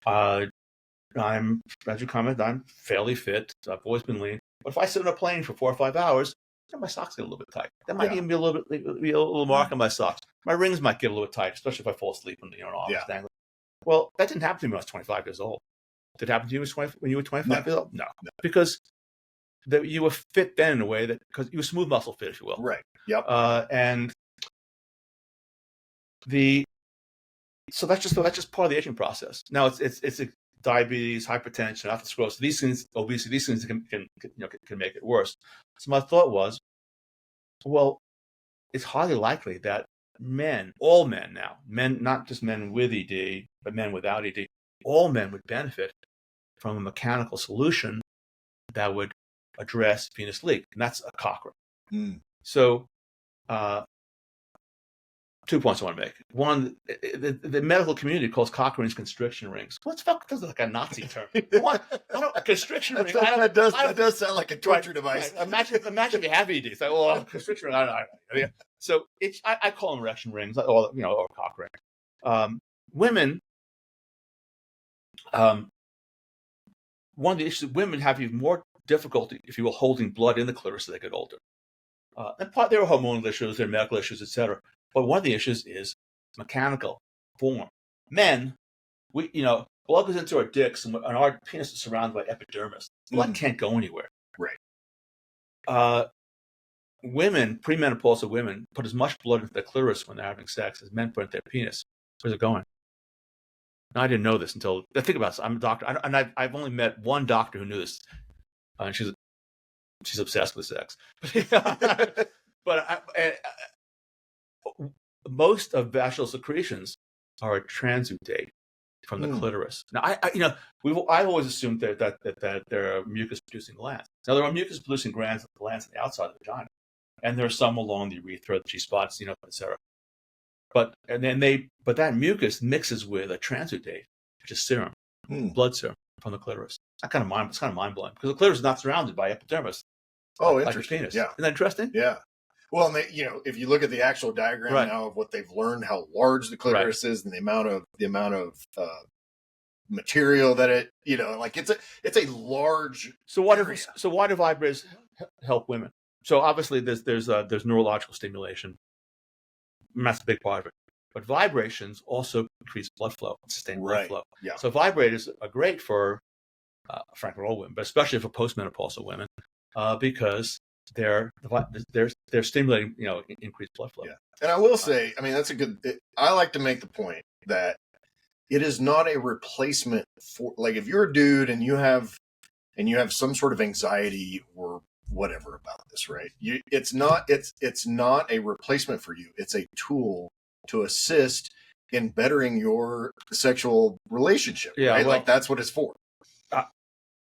As you comment, I'm fairly fit. I've always been lean. But if I sit on a plane for 4 or 5 hours, my socks get a little bit tight. That might even be a little mark on my socks. My rings might get a little bit tight, especially if I fall asleep and an arm is dangling. Well, that didn't happen to me when I was 25 years old. Did it happen to you when you were 25 years old? No. Because you were fit then in a way because you were smooth muscle fit, if you will. Right. Yep. So that's just part of the aging process. Now it's diabetes, hypertension, atherosclerosis, these things, obesity, these things can make it worse. So my thought was, well, it's highly likely that all men now, not just men with ED, but men without ED, all men would benefit from a mechanical solution that would address venous leak, and that's a cock ring. So 2 points I want to make. One, the medical community calls cock rings constriction rings. What the fuck? That's like a Nazi term. A constriction ring. That does sound like a torture device. Right. Imagine if you have ED. It's like, constriction ring. I don't know. So I call them erection rings, or cock ring. Women. One of the issues, women have even more difficulty, if you will, holding blood in the clitoris as they get older. And there are hormonal issues, there are medical issues, etc. But one of the issues is mechanical form. Men, blood goes into our dicks, and our penis is surrounded by epidermis. Blood can't go anywhere. Right. Women, premenopausal women, put as much blood into their clitoris when they're having sex as men put into their penis. Where's it going? Now, I didn't know this until I think about this. I'm a doctor, and I've only met one doctor who knew this, and she's obsessed with sex. But most of vaginal secretions are a transudate from the clitoris. Now, I've always assumed that there are mucus-producing glands. Now, there are mucus-producing glands on the outside of the vagina, and there are some along the urethra, the G-spots, etc. But that mucus mixes with a transudate, which is serum, blood serum from the clitoris. It's kind of mind blowing because the clitoris is not surrounded by epidermis. Oh, like interesting. Penis. Yeah, isn't that interesting? Yeah. Well, and if you look at the actual diagram now of what they've learned, how large the clitoris is, and the amount of material that it, it's a large. So why do vibrators help women? So obviously there's neurological stimulation. And that's a big part of it. But vibrations also increase blood flow, sustain blood flow. Yeah. So vibrators are great for, frankly, all women, but especially for postmenopausal women, because they're stimulating, increased blood flow. Yeah. And I will say, I like to make the point that it is not a replacement for, like, if you're a dude and you have some sort of anxiety or whatever about this, right? It's not a replacement for you. It's a tool to assist in bettering your sexual relationship. Yeah, right? well, Like that's what it's for.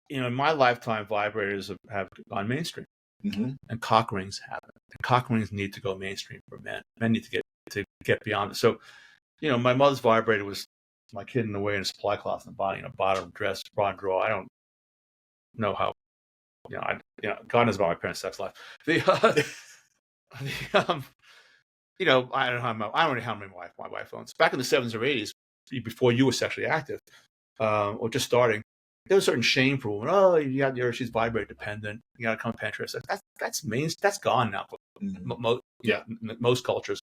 In my lifetime, vibrators have gone mainstream, and cock rings haven't. And cock rings need to go mainstream for men. Men need to get beyond it. So, my mother's vibrator was my kid in the way in a supply cloth in the body, bottom dress, bra and drawer. I don't know how. God knows about my parents' sex life. I don't know how many my wife owns. Back in the 70s or 80s, before you were sexually active, or just starting, there was a certain shame for women. Oh, she's vibrator dependent. You got to come penetrate. That's gone now. Most cultures.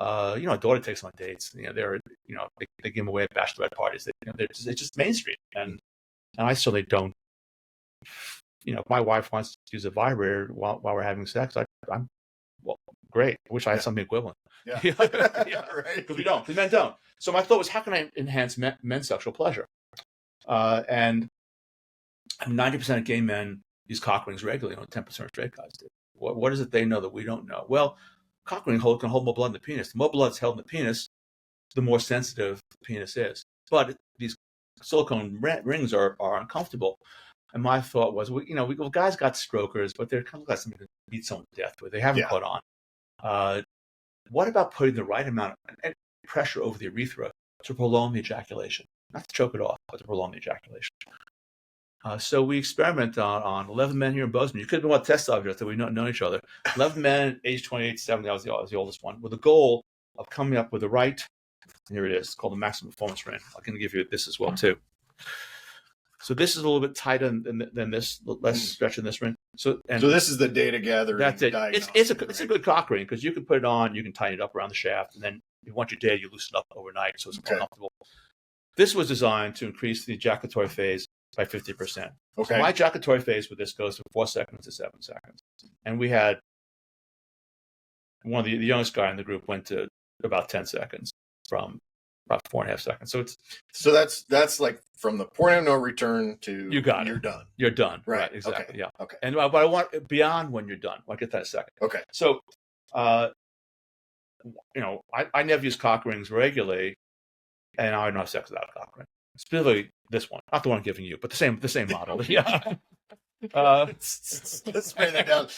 A daughter takes them on dates. They give them away at bachelorette parties. It's just mainstream, and I certainly don't. If my wife wants to use a vibrator while we're having sex, I'm great. I wish I had something equivalent. Yeah, right. Because men don't. So my thought was, how can I enhance men's sexual pleasure? And 90% of gay men use cock rings regularly. 10% of straight guys do. What is it they know that we don't know? Well, cock ring can hold more blood in the penis. The more blood is held in the penis, the more sensitive the penis is. But these silicone rings are uncomfortable. And my thought was, guys got strokers, but they're kind of like something to beat someone to death with. They haven't caught on. What about putting the right amount of pressure over the urethra to prolong the ejaculation? Not to choke it off, but to prolong the ejaculation. So we experiment on 11 men here in Bozeman. You could have been test subjects that we know each other. 11 men, age 28 to 70, I was the oldest one, with the goal of coming up with the right, here it is, called the maximum performance ring. I'm going to give you this as well, too. So this is a little bit tighter than this, less stretch in this ring. So this is the data gathering. That's it. It's a good cock ring because you can put it on, you can tighten it up around the shaft, and then once you're dead, you loosen it up overnight, so it's more comfortable. This was designed to increase the ejaculatory phase by 50%. Okay. So my ejaculatory phase with this goes from 4 seconds to 7 seconds, and we had one of the youngest guy in the group went to about 10 seconds from about 4.5 seconds. So that's like from the point of no return to you're done. You're done. Right. Exactly. Okay. Yeah. Okay. And but I want beyond when you're done. I'll get that in a second. Okay. So, I never use cock rings regularly, and I don't have sex without a cock ring. Specifically this one, not the one I'm giving you, but the same model. Yeah. Let's write that down.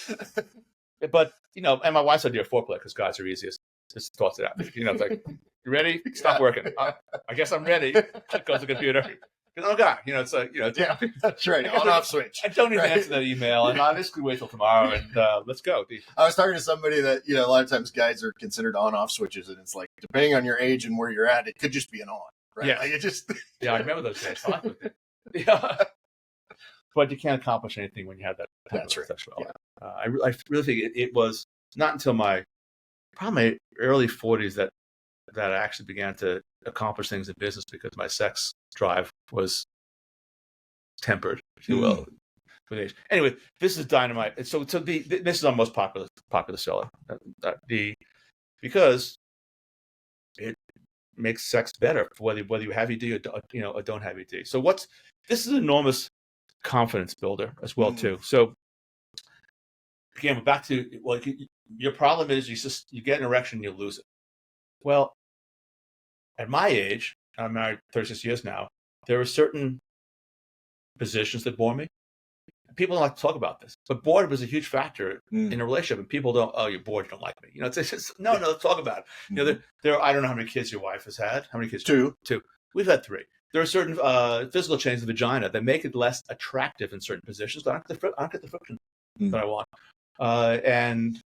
But and my wife's idea of foreplay because guys are easiest. Just toss it out. It's like, you ready? Stop working. I guess I'm ready. Goes the computer. Oh God, it's like yeah, that's right. On-off switch. I don't even answer that email, and I just could wait till tomorrow and let's go. I was talking to somebody that a lot of times guys are considered on-off switches, and it's like depending on your age and where you're at, it could just be an on. Right? Yeah, like it just. Yeah, I remember those days. Yeah, but you can't accomplish anything when you have that. That's right. Sexuality. Yeah. I really think it was not until probably my early 40s that I actually began to accomplish things in business because my sex drive was tempered, if you will, with age. Anyway, this is dynamite. So this is our most popular seller. Because it makes sex better whether you have ED or don't have ED. So this is an enormous confidence builder as well too. So again, back to your problem is you get an erection and you lose it. Well, at my age, I'm married 36 years now, there are certain positions that bore me. People don't like to talk about this, but boredom is a huge factor in a relationship. And people don't, you're bored, you don't like me. It's just, no, let's talk about it. There I don't know how many kids your wife has had. How many kids? Two. We've had 3. There are certain physical changes of the vagina that make it less attractive in certain positions, but I don't get the friction that I want. And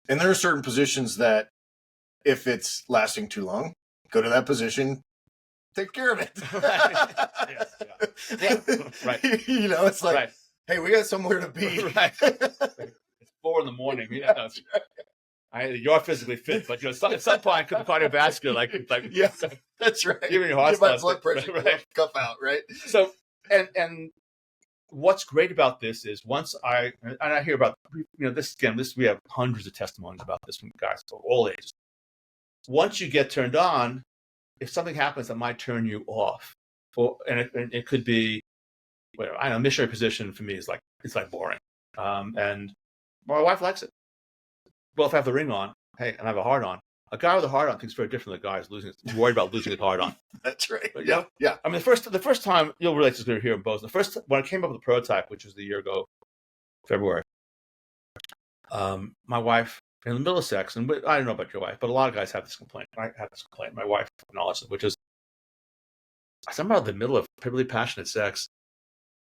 there are certain positions that if it's lasting too long, go to that position, take care of it. Right. Yes, yeah. Right. It's like, hey, we got somewhere to be. Right. It's 4 a.m. You're physically fit, but at some point, the cardiovascular, like yeah, that's right. Even your heart my blood pressure cup out, right? So, and what's great about this is once I hear about this we have hundreds of testimonies about this from guys of all ages. Once you get turned on, if something happens that might turn you off, and it could be, I know, missionary position for me is like boring, and my wife likes it. Well, if I have the ring on, hey, and I have a heart on, A guy with a hard on thinks very different than a guy who's worried about losing his hard on. That's right. But, Yeah. Yeah. I mean, the first time you'll relate to this, going to hear them both. When I came up with the prototype, which was the year ago, February, my wife, in the middle of sex, and I don't know about your wife, but a lot of guys have this complaint. I have this complaint. My wife acknowledged it, which is somehow in the middle of really passionate sex,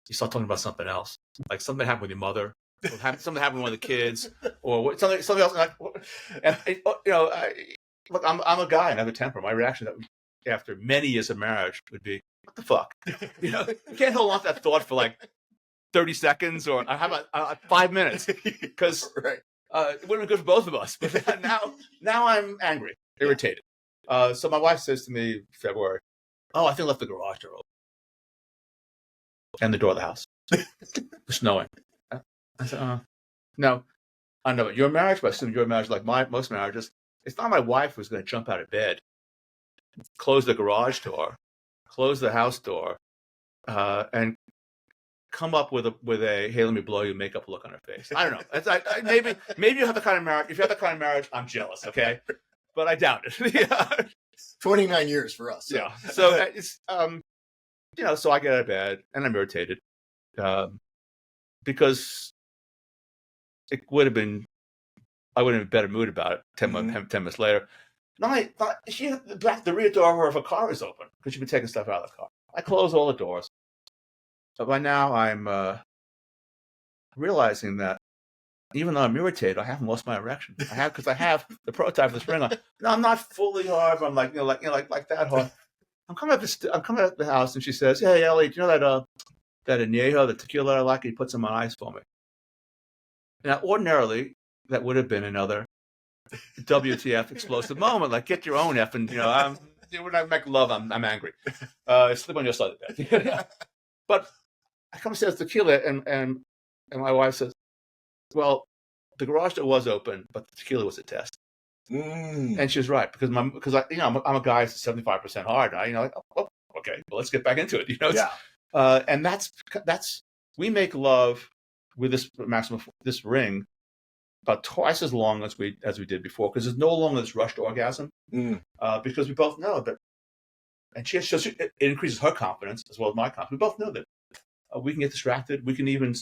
you start talking about something else, like something happened with your mother, or something happened with one of the kids, or something else. And look, I'm a guy and I have a temper. My reaction after many years of marriage would be, "What the fuck?" You can't hold on to that thought for like 30 seconds or how about 5 minutes, because Right. it would have been good for both of us. But now I'm angry, irritated. So my wife says to me, February, "Oh, I think I left the garage door open and the door of the house. It's snowing." I said, "No, I know your marriage, but I assume your marriage, like most marriages, it's not my wife who's going to jump out of bed, close the garage door, close the house door, and come up with a hey, let me blow you makeup look on her face." I don't know. It's maybe you have the kind of marriage. If you have the kind of marriage, I'm jealous. Okay, but I doubt it. Yeah. 29 years for us. So. Yeah. So it's so I get out of bed and I'm irritated because it would have been I would have been in a better mood about it 10 minutes later. No, I thought the rear door of her car is open because she'd been taking stuff out of the car. I close all the doors. But by now I'm realizing that even though I'm irritated, I haven't lost my erection. Because I have the prototype of this ring on. No, I'm not fully hard. But I'm like that hard. I'm coming up the house and she says, "Hey, Elliot, you know that añejo, the tequila I like? He put some on ice for me." Now, ordinarily, that would have been another WTF explosive moment. Like, get your own effing, when I make love, I'm angry. Sleep on your side of the bed. But I come and says tequila, and my wife says, "Well, the garage door was open, but the tequila was a test." And she was right because I'm a guy who's 75% hard. Okay, well, let's get back into it. And that's we make love with this ring about twice as long as we did before, because there's no longer this rushed orgasm because we both know that, and it increases her confidence as well as my confidence. We both know that we can get distracted. We can even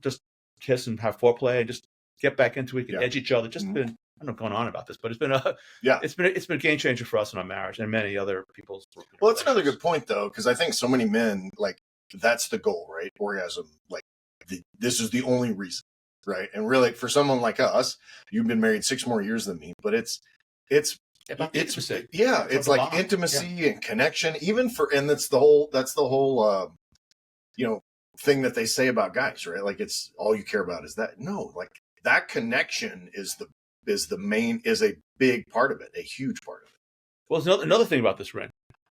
just kiss and have foreplay and just get back into it. We can edge each other. Been I'm not going on about this, but it's been a game changer for us in our marriage and many other people's. Well, that's another good point though, because I think so many men that's the goal, right? Orgasm, this is the only reason, right? And really, for someone like us, you've been married 6 more years than me, but it's intimacy. Yeah, it's like bond. Intimacy and connection, and that's the whole thing that they say about guys, right? Like it's all you care about is that. No, like that connection is a big part of it, a huge part of it. Well, there's another thing about this ring,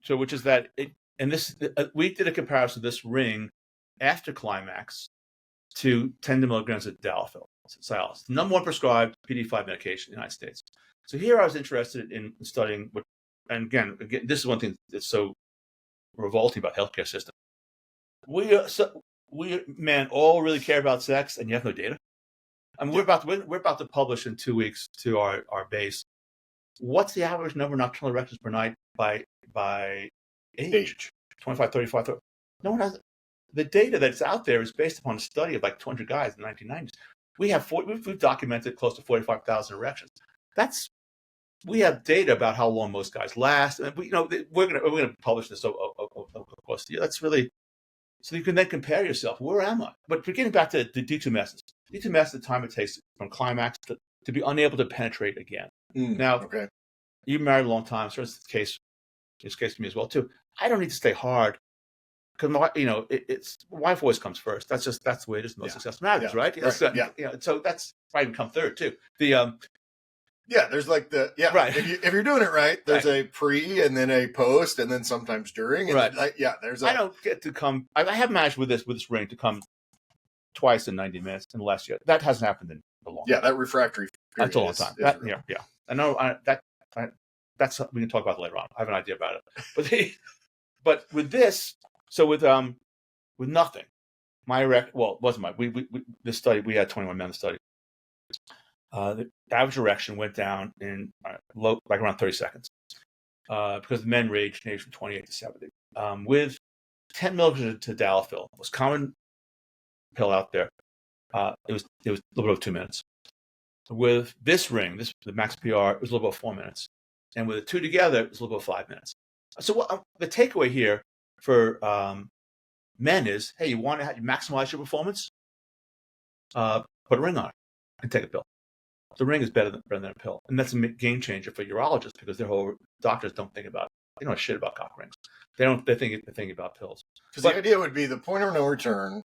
which is that we did a comparison of this ring after climax to 10 milligrams of Cialis, the number one prescribed PD-5 medication in the United States. So here I was interested in studying and again, this is one thing that's so revolting about healthcare system. We men all really care about sex, and you have no data. I mean, we're about to publish in 2 weeks to our base. What's the average number of nocturnal erections per night by age? 25, 35, 30. No one has the data that's out there is based upon a study of like 200 guys in the 1990s. We've documented close to 45,000 erections. We have data about how long most guys last. And we're gonna publish this of course. That's really so you can then compare yourself. Where am I? But getting back to the D2 methods, the time it takes from climax to be unable to penetrate again. Now, okay. You've been married a long time, so it's the case for me as well too. I don't need to stay hard because it's wife always comes first. That's the way it is in most successful marriages, right? So that's probably come third too. There's right. If you're doing it right, there's a pre and then a post and then sometimes during. And right. I don't get to come. I have managed with this ring to come twice in 90 minutes in the last year. That hasn't happened in a long time. Yeah, that refractory period. That's a long time. I know that's we can talk about it later on. I have an idea about it. But with this, so with nothing, it wasn't this study. We had 21 men in the study. The average erection went down in like around 30 seconds because the men ranged from 28 to 70. With 10 milligrams of tadalafil, most common pill out there, it was a little bit over 2 minutes. With this ring, the max PR, it was a little bit over 4 minutes, and with the two together, it was a little bit over 5 minutes. So the takeaway here for men is, hey, you want to maximize your performance? Put a ring on it and take a pill. The ring is better than a pill, and that's a game changer for urologists because their whole doctors don't think about. They don't know shit about cock rings. They're thinking about pills. Because the idea would be the point of no return,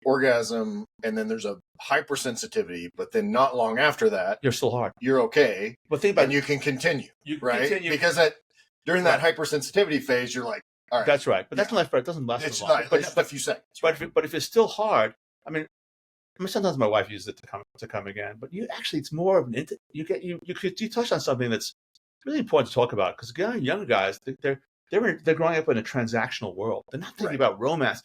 orgasm, and then there's a hypersensitivity, but then not long after that, you're still hard. You're okay, but think about and you can continue, right? Because during that hypersensitivity phase, you're like, all right, that's right. But that's not. It doesn't last as long. But a few seconds. Right? But if it's still hard, I mean, sometimes my wife uses it to come again. But it's more of an you touch on something that's really important to talk about because younger guys, they're growing up in a transactional world. They're not thinking about romance.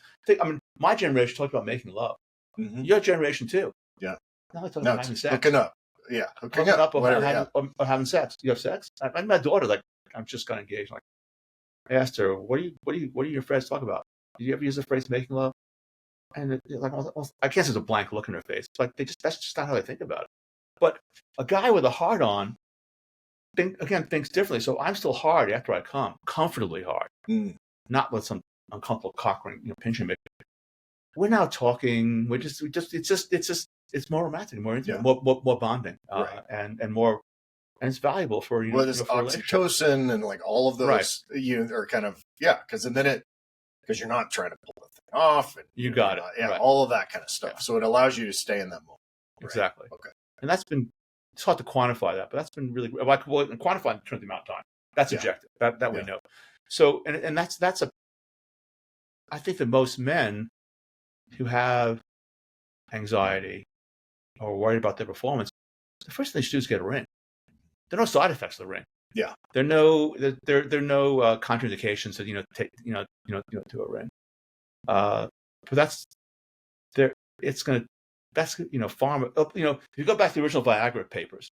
My generation talked about making love. Mm-hmm. Your generation too. Yeah. Now they're talking about having sex. Hooking up. Yeah. Hooking up or having sex. You have sex? My daughter, I'm just got engaged. Like, I asked her, what do your friends talk about? Do you ever use the phrase making love? And I guess there's a blank look in her face. Like that's just not how they think about it. But a guy with a hard on thinks differently. So I'm still hard after I come, comfortably hard, not with some uncomfortable cock ring, pinching me. We're now talking. It's more romantic, more intimate, more bonding, and more. And it's valuable for this oxytocin and like all of those are kind of because you're not trying to pull the thing off and you got it all of that kind of stuff. So it allows you to stay in that moment. Exactly. Okay. And it's hard to quantify that, but that's been really quantify in terms of the amount of time. That's objective. That we know. So and that's I think that most men who have anxiety or worried about their performance, the first thing they should do is get a ring. There are no side effects of the ring. Yeah. There are no contraindications to take to a ring. But that's there. It's gonna. That's pharma. If you go back to the original Viagra papers,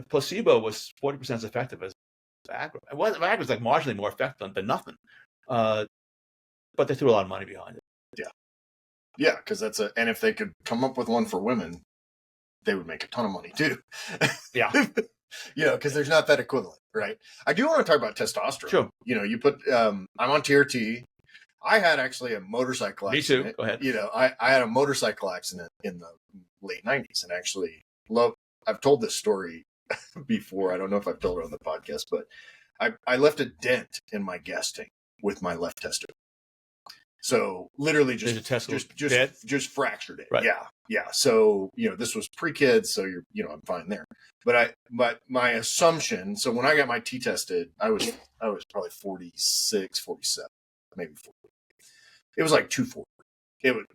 placebo was 40% as effective as Viagra. Viagra was like marginally more effective than nothing. But they threw a lot of money behind it. Yeah. Yeah, because and if they could come up with one for women, they would make a ton of money too. Yeah. Because there's not that equivalent, right? I do want to talk about testosterone. Sure. You put, I'm on TRT. I had actually a motorcycle accident. Me too. Go ahead. I had a motorcycle accident in the late 90s and actually I've told this story before. I don't know if I've told it on the podcast, but I left a dent in my gas tank with my left testicle. So literally just fractured it. Right. Yeah. So, this was pre-kids, so I'm fine there. But my assumption, so when I got my T tested, I was probably 46, 47, maybe 40. It was like 240. It was,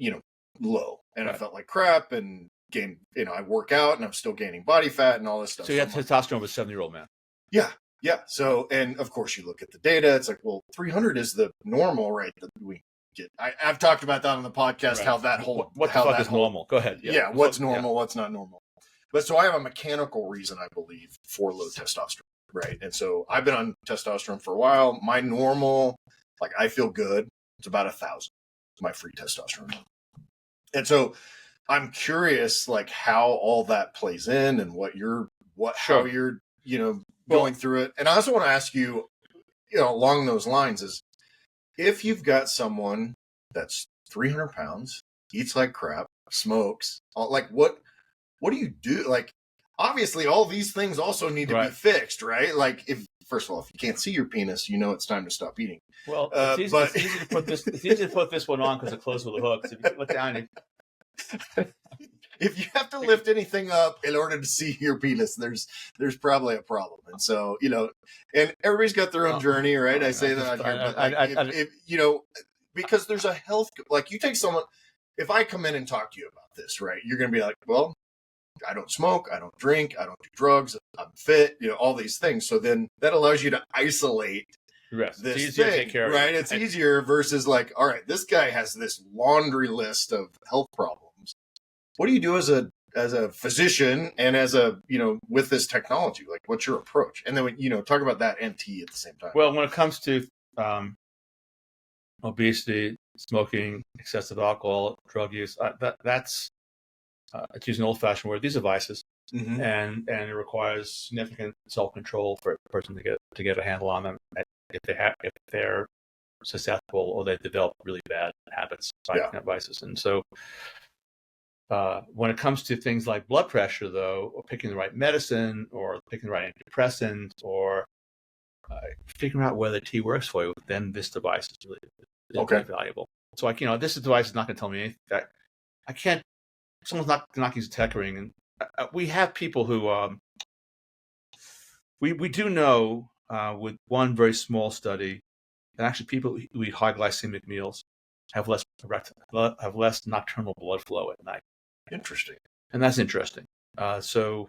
low. And I felt like crap and gained, I work out and I'm still gaining body fat and all this stuff. So you had testosterone with a 7-year-old man. Yeah. Yeah. So, and of course you look at the data, it's like, well, 300 is the normal, right? That we get. I've talked about that on the podcast, how that whole, what the fuck is normal? Go ahead. Yeah. What's normal, what's not normal. But so I have a mechanical reason, I believe, for low testosterone, right? And so I've been on testosterone for a while. My normal, I feel good. It's about 1,000, my free testosterone. And so I'm curious, how all that plays in and how you're, going through it. And I also want to ask you, along those lines is if you've got someone that's 300 pounds, eats like crap, smokes, what do you do? Obviously all these things also need to be fixed, right? First of all, if you can't see your penis, it's time to stop eating. Well, it's easy to put this one on because it closed with a hook. So if you look down, if you have to lift anything up in order to see your penis, there's probably a problem. And so, and everybody's got their own journey, right? I say that on here, because there's a health, you take someone, if I come in and talk to you about this, right, you're going to be like, well, I don't smoke, I don't drink, I don't do drugs, I'm fit, all these things. So then that allows you to isolate this thing, take care right? It's easier versus all right, this guy has this laundry list of health problems. What do you do as a physician and as a, with this technology? Like, what's your approach? And then, talk about that and tea at the same time. Well, when it comes to obesity, smoking, excessive alcohol, drug use, that's it's using an old-fashioned word. These are vices, and it requires significant self-control for a person to get a handle on them if they're susceptible or they develop really bad habits, vices. And so when it comes to things like blood pressure, though, or picking the right medicine or picking the right antidepressant or figuring out whether tea works for you, then this device is really valuable. So, this device is not going to tell me anything. That I can't. Someone's not use a tech ring, and we have people who we do know with one very small study that actually people who eat high glycemic meals have less nocturnal blood flow at night. Interesting. And that's interesting. So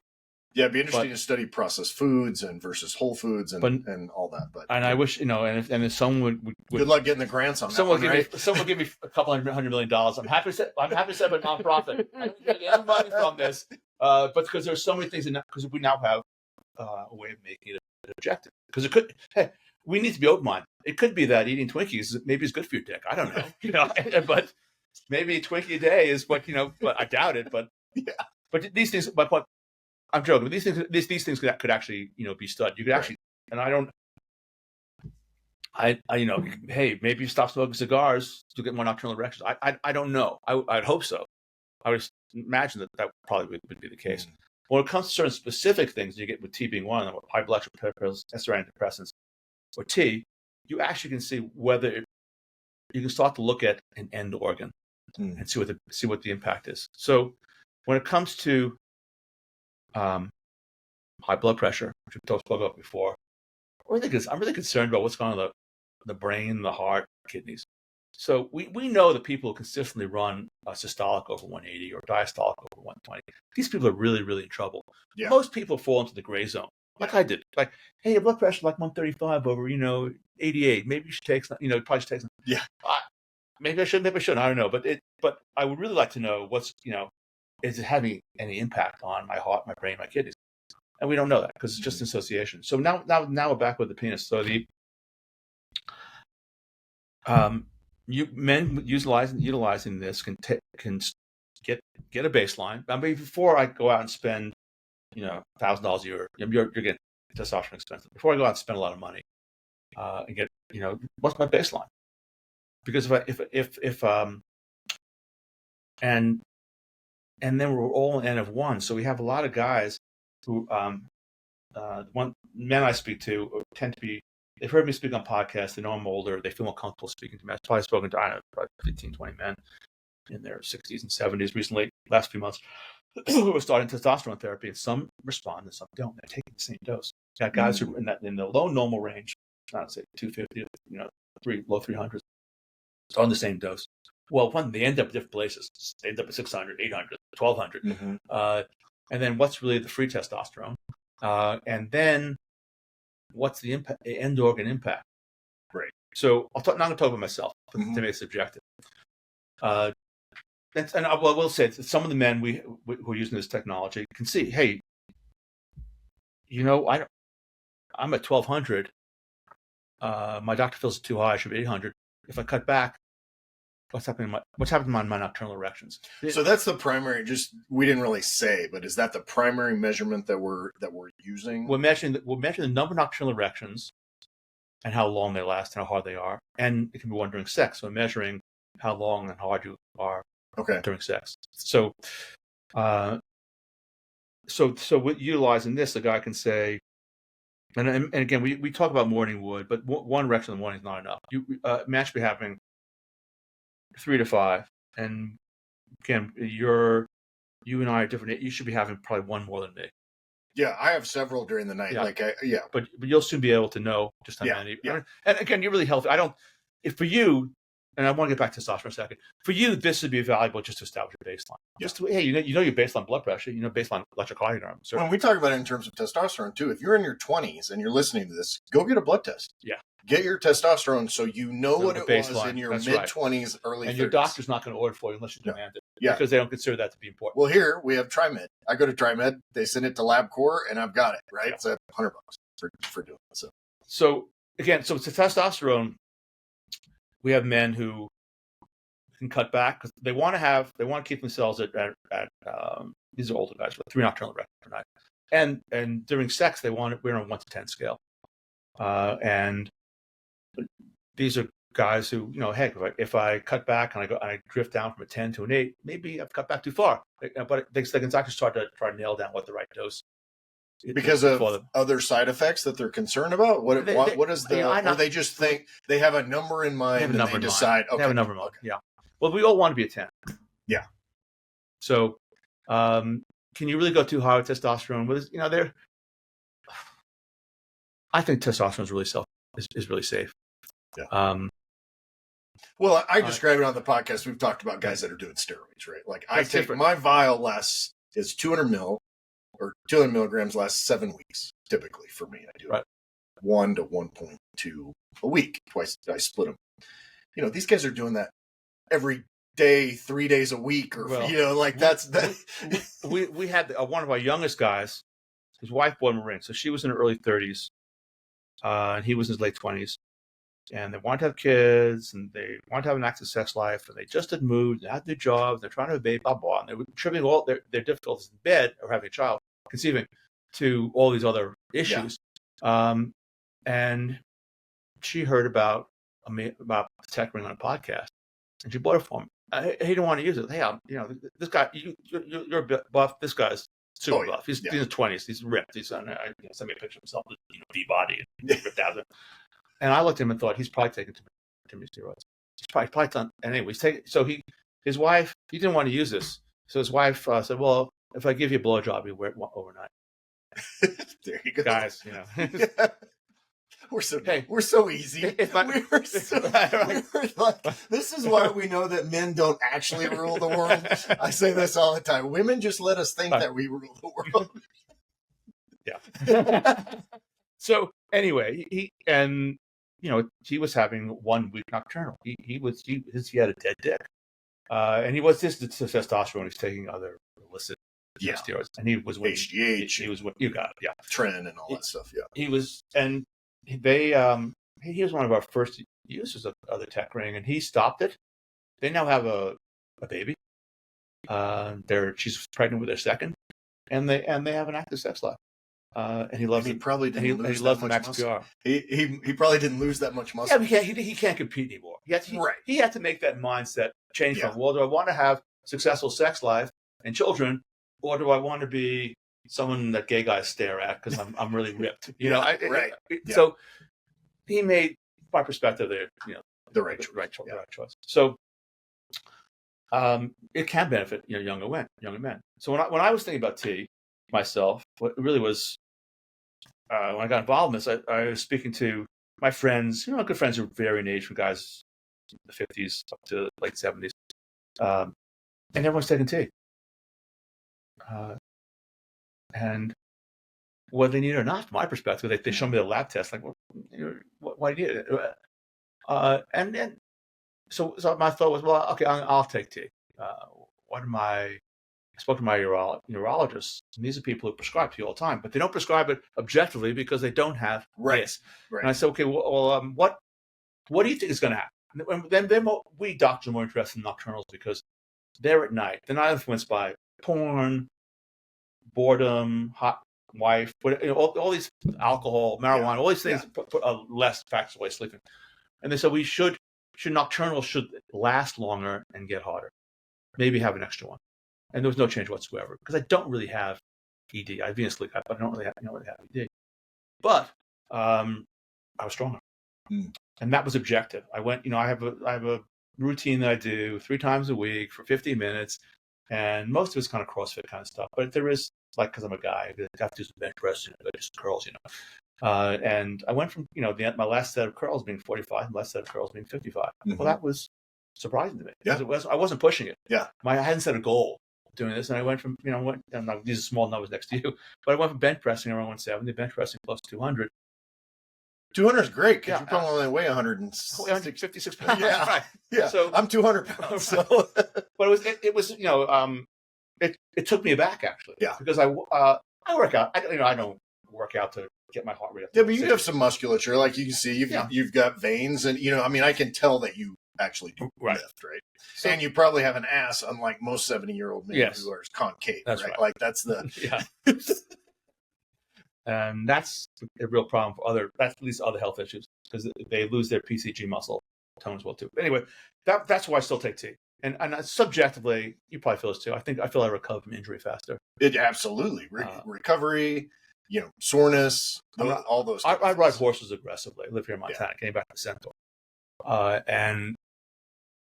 it'd be interesting to study processed foods and versus whole foods and all that. But I wish if someone would good luck getting the grants on someone that. Someone give me a couple $100 million. I'm happy to set up a nonprofit. I don't get any money from this, but because there's so many things because we now have a way of making it objective. Because we need to be open-minded. It could be that eating Twinkies maybe is good for your dick. I don't know, but maybe a Twinkie a day is what but I doubt it. But but these things. But I'm joking. These things could actually be studied. You could actually, and I don't. Hey, maybe you stop smoking cigars to get more nocturnal erections. I don't know. I'd hope so. I would imagine that probably would be the case. When it comes to certain specific things, you get with tea being one of them, high blood pressure pills, SSRI antidepressants, or tea, you actually can see whether you can start to look at an end organ and see what the impact is. So when it comes to high blood pressure, which we've talked about before, I'm really concerned about what's going on with the brain, the heart, kidneys. So we know that people consistently run systolic over 180 or diastolic over 120. These people are really, really in trouble. Yeah. Most people fall into the gray zone, like I did. Like, hey, your blood pressure like 135 over 88. Maybe you should take some. Probably should take some. Yeah. Maybe I should. Maybe I shouldn't. I don't know. But I would really like to know what's is it having any impact on my heart, my brain, my kidneys? And we don't know that because it's just association. So now we're back with the penis. So the men utilizing this can get a baseline. I mean, before I go out and spend $1,000 a year, you're getting testosterone expensive. Before I go out and spend a lot of money and get what's my baseline? Because if and then we're all an N of one, so we have a lot of guys who men I speak to tend to be. They've heard me speak on podcasts. They know I'm older. They feel more comfortable speaking to me. I've probably spoken to, probably 15, 20 men in their 60s and 70s recently, last few months, who are starting testosterone therapy. And some respond and some don't. They're taking the same dose. You got guys who are in the low normal range, not say 250, low 300s, on the same dose. Well, they end up at different places. They end up at 600, 800, 1200. And then what's really the free testosterone? And then what's the impact, end organ impact? Great. So I'm not going to talk about myself to make it subjective. And I will say that some of the men who are using this technology can see, hey, I'm at 1200. My doctor feels it's too high. I should be 800. If I cut back, what's happening to my nocturnal erections? So that's the primary. Just we didn't really say, but is that the primary measurement that we're using? We're measuring the number of nocturnal erections and how long they last and how hard they are, and it can be one during sex. So we're measuring how long and how hard you are during sex. So, so with utilizing this, the guy can say, and again, we talk about morning wood, but one erection in the morning is not enough. Man should be having 3 to 5, and again, you and I are different. You should be having probably one more than me. Yeah, I have several during the night. But you'll soon be able to know just how many. Yeah. And again, you're really healthy. For you, and I want to get back to testosterone for a second. For you, this would be valuable just to establish your baseline. Just hey, you know your baseline blood pressure, baseline electrocardiogram. When we talk about it in terms of testosterone too, if you're in your 20s and you're listening to this, go get a blood test. Yeah. get your testosterone so you know So what the it was baseline. in your That's mid-20s, early 30s. And your doctor's not going to order for you unless you No. demand it. Yeah. Because they don't consider that to be important. Well, here we have TriMed. I go to TriMed, they send it to LabCorp, and I've got it, right? Yeah. It's $100 for doing it. So again, so it's the testosterone. We have men who can cut back because they want to keep themselves at these are older guys with 3 nocturnal erections per night. And during sex, we're on a 1 to 10 scale. And these are guys who, heck, if I cut back and I drift down from a 10 to an 8, maybe I've cut back too far. But they can doctors try to nail down what the right dose is. Because of other side effects that they're concerned about? What is the, or they just think they have a number in mind and they decide, okay. They have a number in mind, yeah. Well, we all want to be a 10. Yeah. So, can you really go too high with testosterone? I think testosterone is really safe. Yeah. Well, I describe it on the podcast. We've talked about guys that are doing steroids, right? Like I take my vial is 200 mil or 200 milligrams lasts 7 weeks. Typically for me, I do 1 to 1.2 a week. Twice I split them. These guys are doing that every day, 3 days a week, or that's that. We had one of our youngest guys. His wife was a Marine, so she was in her early 30s, and he was in his late 20s. And they wanted to have kids, and they wanted to have an active sex life, and they just had moved, they had their jobs, they're trying to have a baby, blah, blah, and they were attributing all their difficulties in bed or having a child, conceiving, to all these other issues. Yeah. And she heard about the tech ring on a podcast, and she bought it for him. He didn't want to use it. Hey, this guy, you're a bit buff. This guy's super buff. He's in his 20s. He's ripped. He's sent me a picture of himself with V-body and ripped out of it. And I looked at him and thought he's probably taking too many steroids. He's probably done. And anyway, his wife, he didn't want to use this. So his wife said, "Well, if I give you a blowjob, you wear it overnight." There you go, guys. Yeah. We're so easy. This is why we know that men don't actually rule the world. I say this all the time. Women just let us think that we rule the world. Yeah. So anyway, he was having 1 week nocturnal. He had a dead dick, and he was just testosterone. He's taking other illicit steroids, and he was with HGH. He was with you got it, yeah, Tren and all that stuff. Yeah, he was, and they he was one of our first users of the tech ring, and he stopped it. They now have a baby. She's pregnant with their second, and they have an active sex life. And he loves he probably didn't lose he loves that Max much PR. muscle. He probably didn't lose that much muscle. Yeah, he can't compete anymore. He had to make that mindset change from, well, do I want to have a successful sex life and children, or do I want to be someone that gay guys stare at because I'm really ripped? Right. So he made, my perspective, the right choice. So it can benefit younger men. So when I was thinking about T myself, what really was when I got involved in this, I was speaking to my friends, good friends who vary in age, from guys in the 50s up to late 70s, and everyone's taking T. And whether they need it or not, from my perspective, they show me the lab test, like, why do you need it? And then, so my thought was, well, okay, I'll take T. I spoke to my neurologists, and these are people who prescribe T all the time, but they don't prescribe it objectively because they don't have this. Right. And I said, okay, well, what do you think is going to happen? And then we doctors are more interested in nocturnals because they're at night. They're not influenced by porn, boredom, hot wife, all these alcohol, marijuana, all these things put less factors away sleeping. And they said nocturnals should last longer and get harder. Maybe have an extra one. And there was no change whatsoever because I don't really have ED. I have venous leak, but I don't really have ED. But I was stronger, and that was objective. I went, I have a routine that I do 3 times a week for 50 minutes, and most of it's kind of CrossFit kind of stuff. But there is, like, because I'm a guy, I have to do some bench press, I do some curls, and I went from my last set of curls being 45, and last set of curls being 55. Mm-hmm. Well, that was surprising to me because I wasn't pushing it. Yeah, I hadn't set a goal doing this, and I went from these are small numbers next to you, but I went from bench pressing around 170, bench pressing plus 200, 200 is great because Yeah, you probably only weigh 156 pounds. Yeah. Right. Yeah, So, I'm 200 pounds. So. but it was it took me aback actually. Yeah. Because I work out. I don't work out to get my heart rate up. Yeah, but you have some musculature, like you can see. You've got veins, and I can tell that you actually do lift, right? So, and you probably have an ass, unlike most 70-year-old men who are concave. That's right. Like that's the and that's a real problem for at least other health issues, because they lose their PCG muscle tone as well too. But anyway, that's why I still take tea. And subjectively, you probably feel this too. I feel I recover from injury faster. It absolutely recovery, soreness, all those. I ride horses aggressively. I live here in Montana. Came back to Centaur, and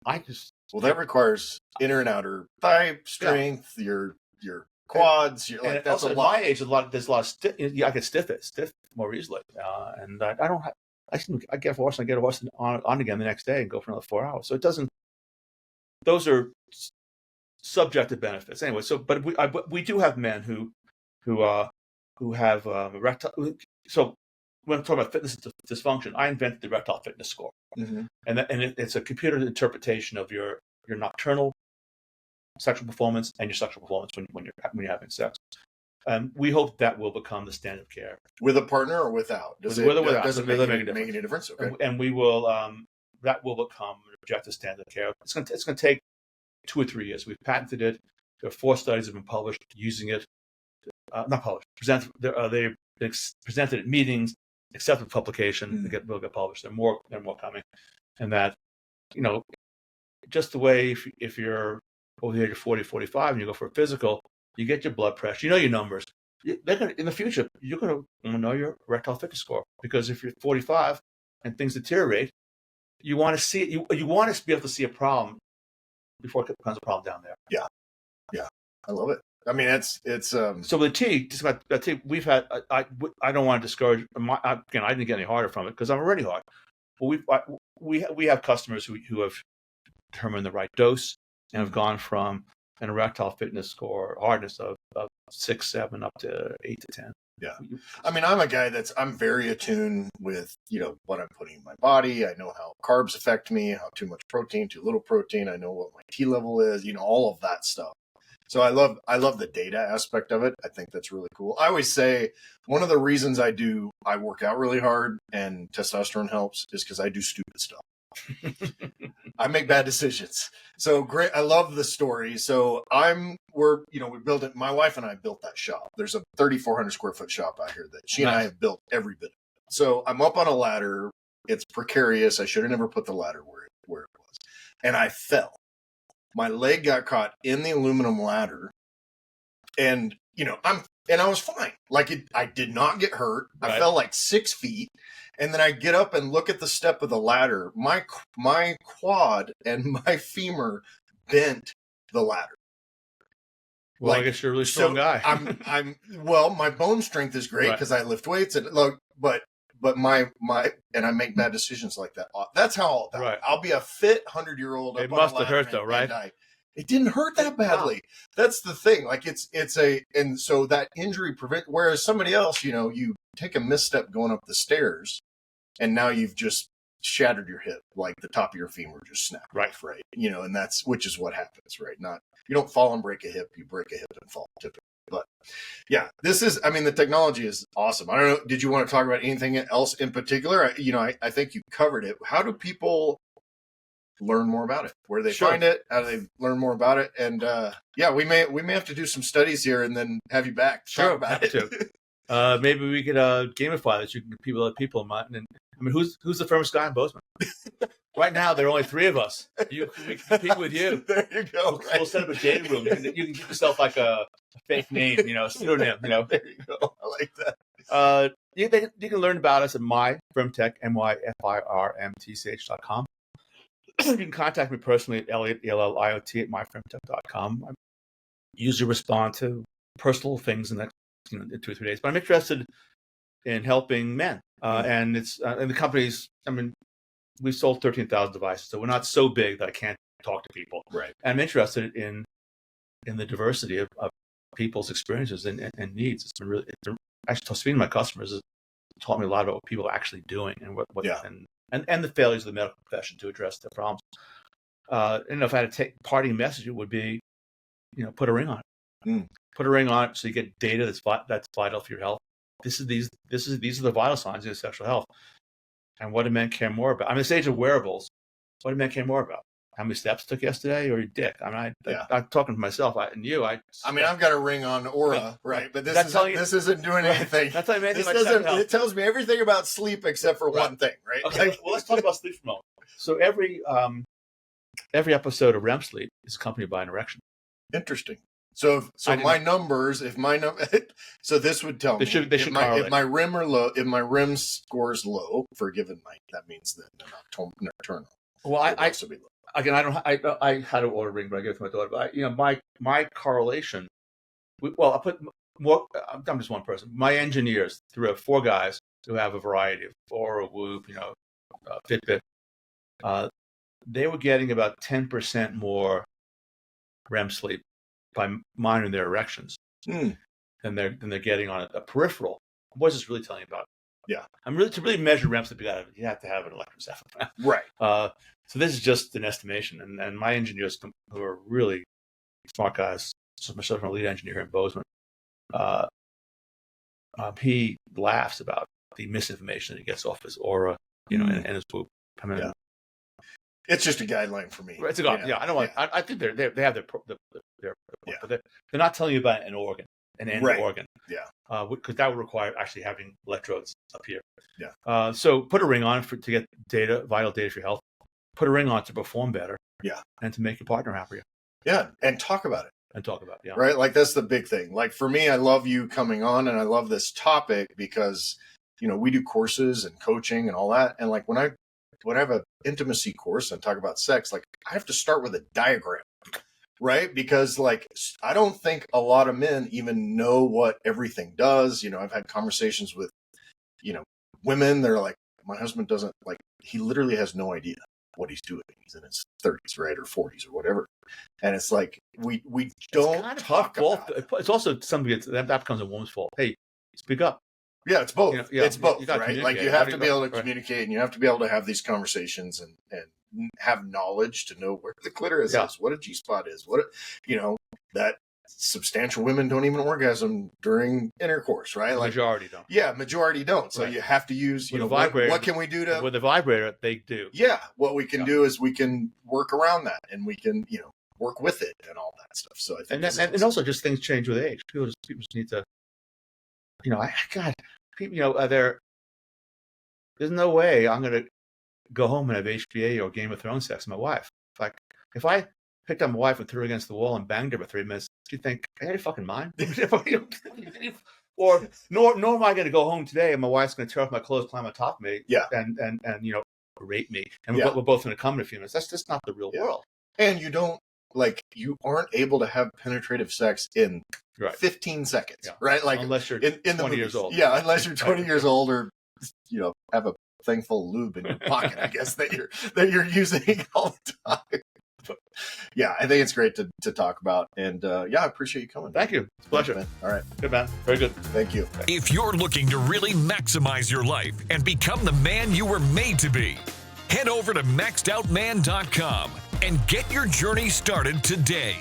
I just that requires inner and outer thigh strength. Your quads. You're like, that's also, at my age, there's a lot of stiff. I get stiff more easily, and I don't have. I get a horse and I get a horse on again the next day and go for another 4 hours. So it doesn't. Those are subjective benefits anyway. So, but we do have men who have erectile. So when I'm talking about fitness dysfunction, I invented the erectile fitness score, and it's a computer interpretation of your nocturnal sexual performance and your sexual performance when you're having sex. We hope that will become the standard of care. With a partner or without? Does it make any difference? Okay. And we will that will become an objective standard of care. It's going to take 2 or 3 years. We've patented it. There are 4 studies have been published using it. Not published. They've presented at meetings, accepted publication. Will get published. There are more coming. And that, just the way if you're over the age of 40, 45, and you go for a physical, you get your blood pressure. You know your numbers. In the future, you're going to know your erectile fitness score, because if you're 45 and things deteriorate, you want to see it. You want to be able to see a problem before it becomes a problem down there. Yeah, I love it. I mean, it's so with the just about the tea, we've had. I don't want to discourage. Again, I didn't get any harder from it because I'm already hard. But we have customers who have determined the right dose and have gone from an erectile fitness score hardness of 6, 7 up to 8 to 10. Yeah. I mean, I'm a guy I'm very attuned with, what I'm putting in my body. I know how carbs affect me, how too much protein, too little protein. I know what my T level is, all of that stuff. So I love the data aspect of it. I think that's really cool. I always say one of the reasons I work out really hard and testosterone helps is because I do stupid stuff. I make bad decisions. So great. I love the story. So we built it. My wife and I built that shop. There's a 3,400 square foot shop out here that she and I have built every bit of it. So I'm up on a ladder. It's precarious. I should have never put the ladder where it was. And I fell. My leg got caught in the aluminum ladder. And, I was fine. I did not get hurt. I fell like 6 feet. And then I get up and look at the step of the ladder. My quad and my femur bent the ladder. Well, I guess you're a really strong guy. My bone strength is great because I lift weights but my and I make bad decisions like that. That's how I'll be a fit 100-year-old. It must have hurt though, right? It didn't hurt that badly. That's the thing. And so that injury whereas somebody else, you take a misstep going up the stairs and now you've just shattered your hip, like the top of your femur just snapped. Right. And which is what happens, right? You don't fall and break a hip, you break a hip and fall typically. But yeah, the technology is awesome. I don't know. Did you want to talk about anything else in particular? I think you covered it. How do people learn more about it? Where do they find it? How do they learn more about it? And we may have to do some studies here and then have you back to talk about it. Maybe we could gamify this. You can get people in mind. And who's the firmest guy in Bozeman? Right now, there are only 3 of us. We can compete with you. There you go. We'll set up a dating room. You can give yourself like a fake name, pseudonym. There you go. I like that. You can learn about us at myfirmtech, myfirmtch.com. You can contact me personally at Elliot, ELLIOT, at myfirmtech.com. I usually respond to personal things in the next 2 or 3 days, but I'm interested in helping men. And it's and the companies. We sold 13,000 devices, so we're not so big that I can't talk to people. Right. And I'm interested in the diversity of people's experiences and needs. It's been really actually speaking to my customers. taught me a lot about what people are actually doing and what Yeah. and the failures of the medical profession to address their problems. And if I had to take parting message, it would be, put a ring on it. Mm. Put a ring on it so you get data that's vital for your health. These are the vital signs of your sexual health. And what do men care more about? I mean, this age of wearables, what do men care more about? How many steps I took yesterday, or your dick? I mean, I'm talking to myself and you. I mean, I've got a ring on Aura, right? But this isn't doing anything. That's not anything. It tells me everything about sleep except for one thing, right? Okay, well, let's talk about sleep for a moment. So every episode of REM sleep is accompanied by an erection. Interesting. So my numbers, so this would tell me if my REM are low, if my REM scores low for a given night, that means that they're not nocturnal. Well, Again, I had to order a ring, but I gave it to my daughter. But my correlation. I put more. I'm just one person. My engineers, we have 4 guys who have a variety of Aura, Whoop, Fitbit. They were getting about 10% more REM sleep by monitoring their erections than they're getting on a peripheral. What is this really telling you about? Yeah, to really measure REM sleep, you have to have an electroencephalogram. Right. So this is just an estimation, and my engineers, who are really smart guys, so myself, my lead engineer here in Bozeman, he laughs about the misinformation that he gets off his Aura, and his Whoop. I mean, it's just a guideline for me. It's a guideline. Yeah, I don't want. Yeah. I think they have their but they're not telling you about an organ, an end organ. Yeah. Because that would require actually having electrodes up here. Yeah. So put a ring on to get vital data for your health. Put a ring on to perform better. Yeah. And to make your partner happier. Yeah. And talk about it. Yeah. Right. Like that's the big thing. Like for me, I love you coming on and I love this topic because, we do courses and coaching and all that. And like when I have an intimacy course and talk about sex, like I have to start with a diagram, right? Because like, I don't think a lot of men even know what everything does. I've had conversations with, women. They're like, my husband doesn't like, he literally has no idea what he's doing. He's in his 30s, right? Or 40s or whatever. And it's like, we don't kind of talk about it. It's also something that becomes a woman's fault. Hey, speak up. Yeah, it's both. It's both, right? Like you have to be able to communicate and you have to be able to have these conversations and have knowledge to know where the clitoris is, what a G-spot is, that substantial women don't even orgasm during intercourse, right? Like majority don't. Yeah, majority don't. So you have to use, what can we do to... With a vibrator, they do. Yeah, what we can do is we can work around that and we can, work with it and all that stuff. So I think and also just things change with age. People just need to, people, there's no way I'm going to go home and have HBA or Game of Thrones sex with my wife. Like, if I picked up my wife and threw her against the wall and banged her for 3 minutes, do you think, I had a fucking mind? Or nor am I going to go home today and my wife's going to tear off my clothes, climb on top of me, and rape me, and we're both going to come in a few minutes. That's just not the real world. And you aren't able to have penetrative sex in 15 seconds, right? Like unless you're in 20 years old. Yeah, unless you're 20 years old or have a thing full of lube in your pocket, I guess that you're using all the time. But yeah, I think it's great to talk about, and I appreciate you coming. Thank you. It's a pleasure. Man. All right. Good, man. Very good. Thank you. If you're looking to really maximize your life and become the man you were made to be, head over to maxedoutman.com and get your journey started today.